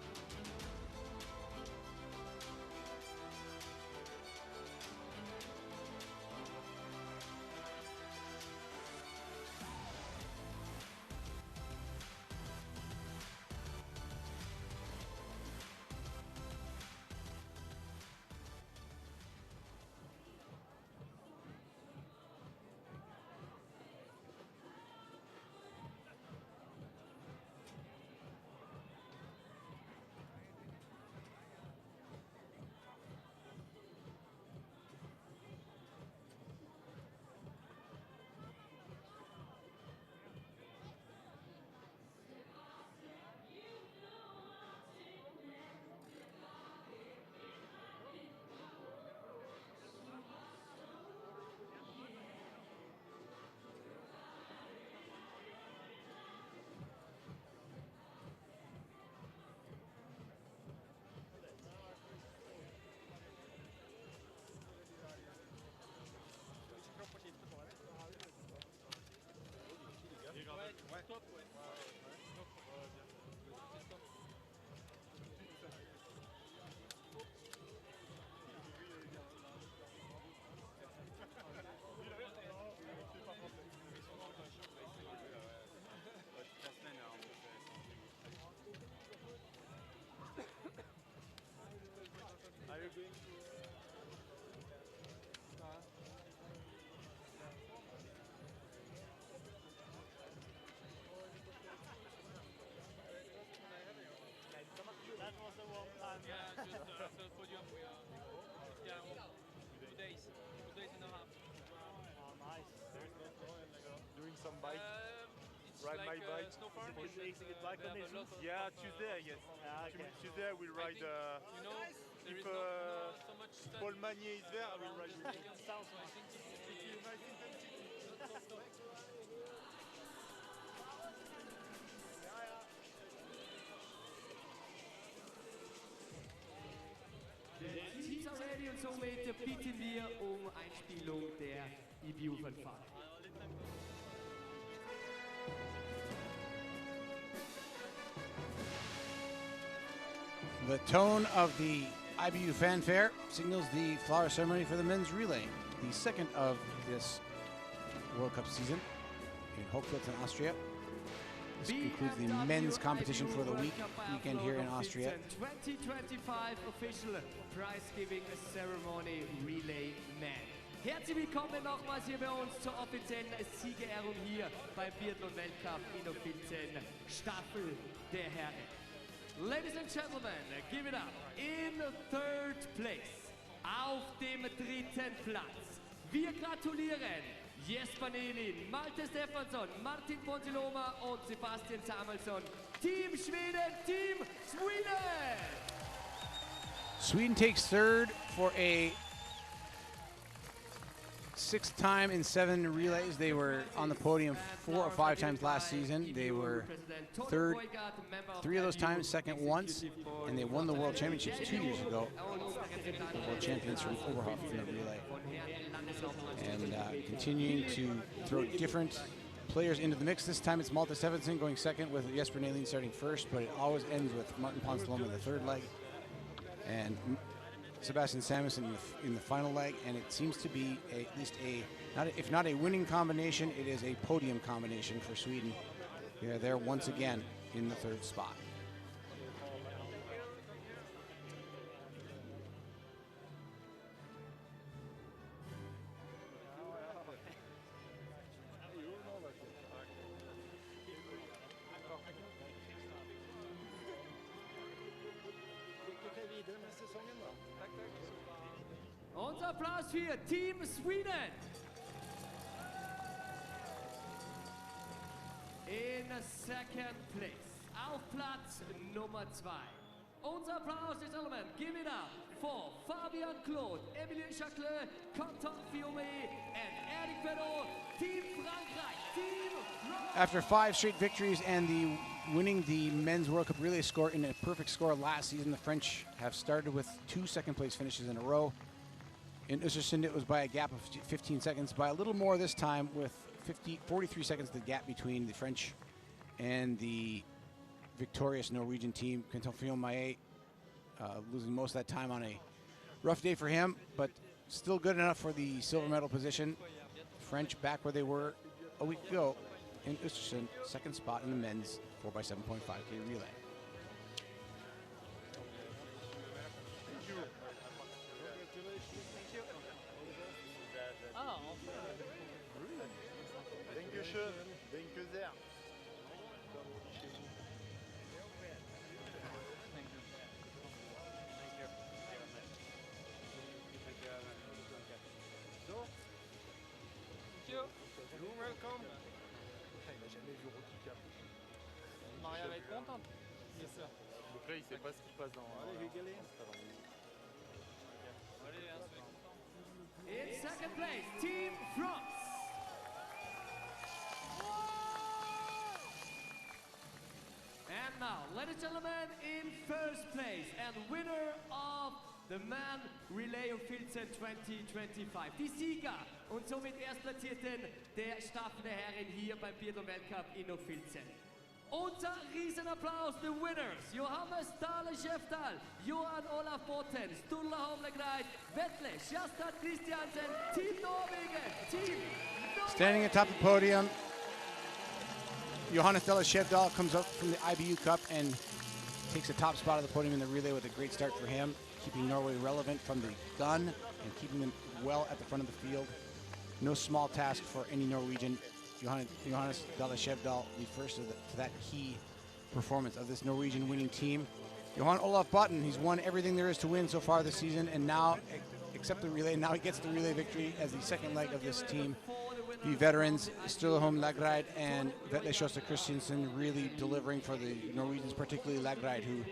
Yeah, just third podium. Yeah, 2 days. 2 days and a half. Oh, nice. Doing some bike. It's Ride like my bike. snow farm. Is it bike they on have a lot of Yeah, Tuesday, I guess. okay. Tuesday I will I ride. think, you know, there If is not so much sun Paul Magnier is there, I will around ride this with him. weekend, so I think it will be Nice intensity. not so tough. Die Teams are ready und somit bitten wir um Einspielung der IBU-Fanfare. The tone of the IBU fanfare signals the flower ceremony for the men's relay, the second of this World Cup season in Hochfilzen, Austria. This concludes the men's competition for the weekend here in Austria. 2025 official prize giving ceremony relay man. Herzlich willkommen nochmals hier bei uns zur offiziellen Siegerehrung hier beim Biathlon-Weltcup in Hochfilzen, Staffel der Herren. Ladies and gentlemen, give it up. In third place, auf dem dritten Platz. Wir gratulieren Jesper Nelin, Malte Stefansson, Martin Ponsiloma und Sebastian Samuelsson. Team Schweden, Team Sweden! Sweden takes third for a sixth time in 7 relays. They were on the podium 4 or 5 times last season. They were third 3 of those times, second once, and they won the World Championships 2 years ago. The World Champions from Oberhof in the relay. And continuing to throw different players into the mix. This time it's Malte Stefansson going second with Jesper Nelin starting first, but it always ends with Martin Ponsiloma in the third leg. And Sebastian Samuelsson in the final leg, and it seems to be at least if not a winning combination, it is a podium combination for Sweden. They're there once again in the third spot. Unser Applaus für Team Sweden. In second place, auf Platz Nummer 2. Unser Applaus, ladies and gentlemen, give it up for Fabian Claude, Emilien Chaclet, Quentin Fiume, and Eric Perrault, Team Frankreich, Team France. After 5 straight victories and winning the men's World Cup relay score in a perfect score last season, the French have started with 2 second-place finishes in a row. In Östersund, it was by a gap of 15 seconds. By a little more this time, with 43 seconds the gap between the French and the victorious Norwegian team. Quentin Fiume losing most of that time on a rough day for him, but still good enough for the silver medal position. French back where they were a week ago in Östersund, second spot in the men's 4x7.5K relay. Dankeschön. Danke sehr. You're welcome. Il n'a jamais vu Rocky Cap. Maria va être contente. Yes, sir. Donc là, il sait pas ce qui passe dans. Allez, je vais galer. Allez, hein, soyez contents. In second place, Team France. And now, ladies and gentlemen, in first place and winner of the Man Relay of Filzen 2025. Die Sieger und somit Erstplatzierten der Staffel der Herren hier beim Biathlon-Weltcup in Hochfilzen. Unser Riesenapplaus, the winners, Johannes Dahle-Schäftal, Johan Olaf Botten, Sturla Homlegreit, Vetle, Sjastad Christiansen, Team Norwegen, Team Norwegen. Standing atop the podium, Johannes Dahle-Schäftal comes up from the IBU Cup and takes the top spot of the podium in the relay with a great start for him, keeping Norway relevant from the gun and keeping them well at the front of the field. No small task for any Norwegian. Johannes Dahle-Schäftal refers to that key performance of this Norwegian winning team. Johan Olaf Button, he's won everything there is to win so far this season, and now, except the relay, now he gets the relay victory as the second leg of this team. The veterans, Sturleholm Lagride and Vetle Schuster Christensen, really delivering for the Norwegians, particularly Lagride, who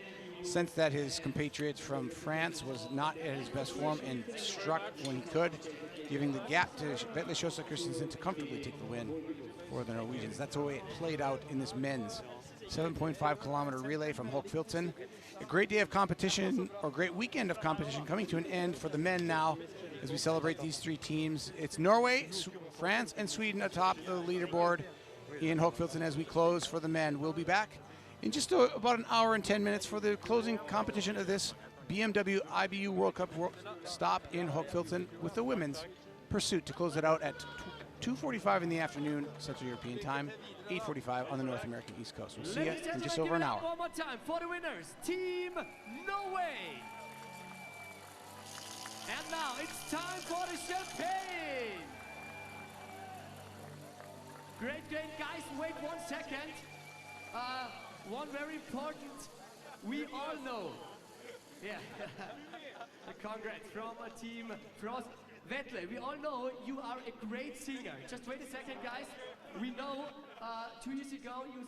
sensed that his compatriot from France was not at his best form and struck when he could, giving the gap to Vetle Schuster Christensen to comfortably take the win for the Norwegians. That's the way it played out in this men's 7.5 kilometer relay from Hochfilzen. A great day of competition, or great weekend of competition, coming to an end for the men now as we celebrate these three teams. It's Norway, France, and Sweden atop the leaderboard in Hochfilzen as we close for the men. We'll be back in just about an hour and 10 minutes for the closing competition of this BMW IBU World Cup stop in Hochfilzen with the women's pursuit to close it out at 2:45 in the afternoon Central European time, 8:45 on the North American East Coast. We'll see you in just over an hour. One more time for the winners, Team Norway. And now it's time for the champagne. Great, guys, wait 1 second. One very important, we all know. Yeah, congrats from a team Frost. Vetle, we all know you are a great singer. Just wait a second, guys. We know 2 years ago you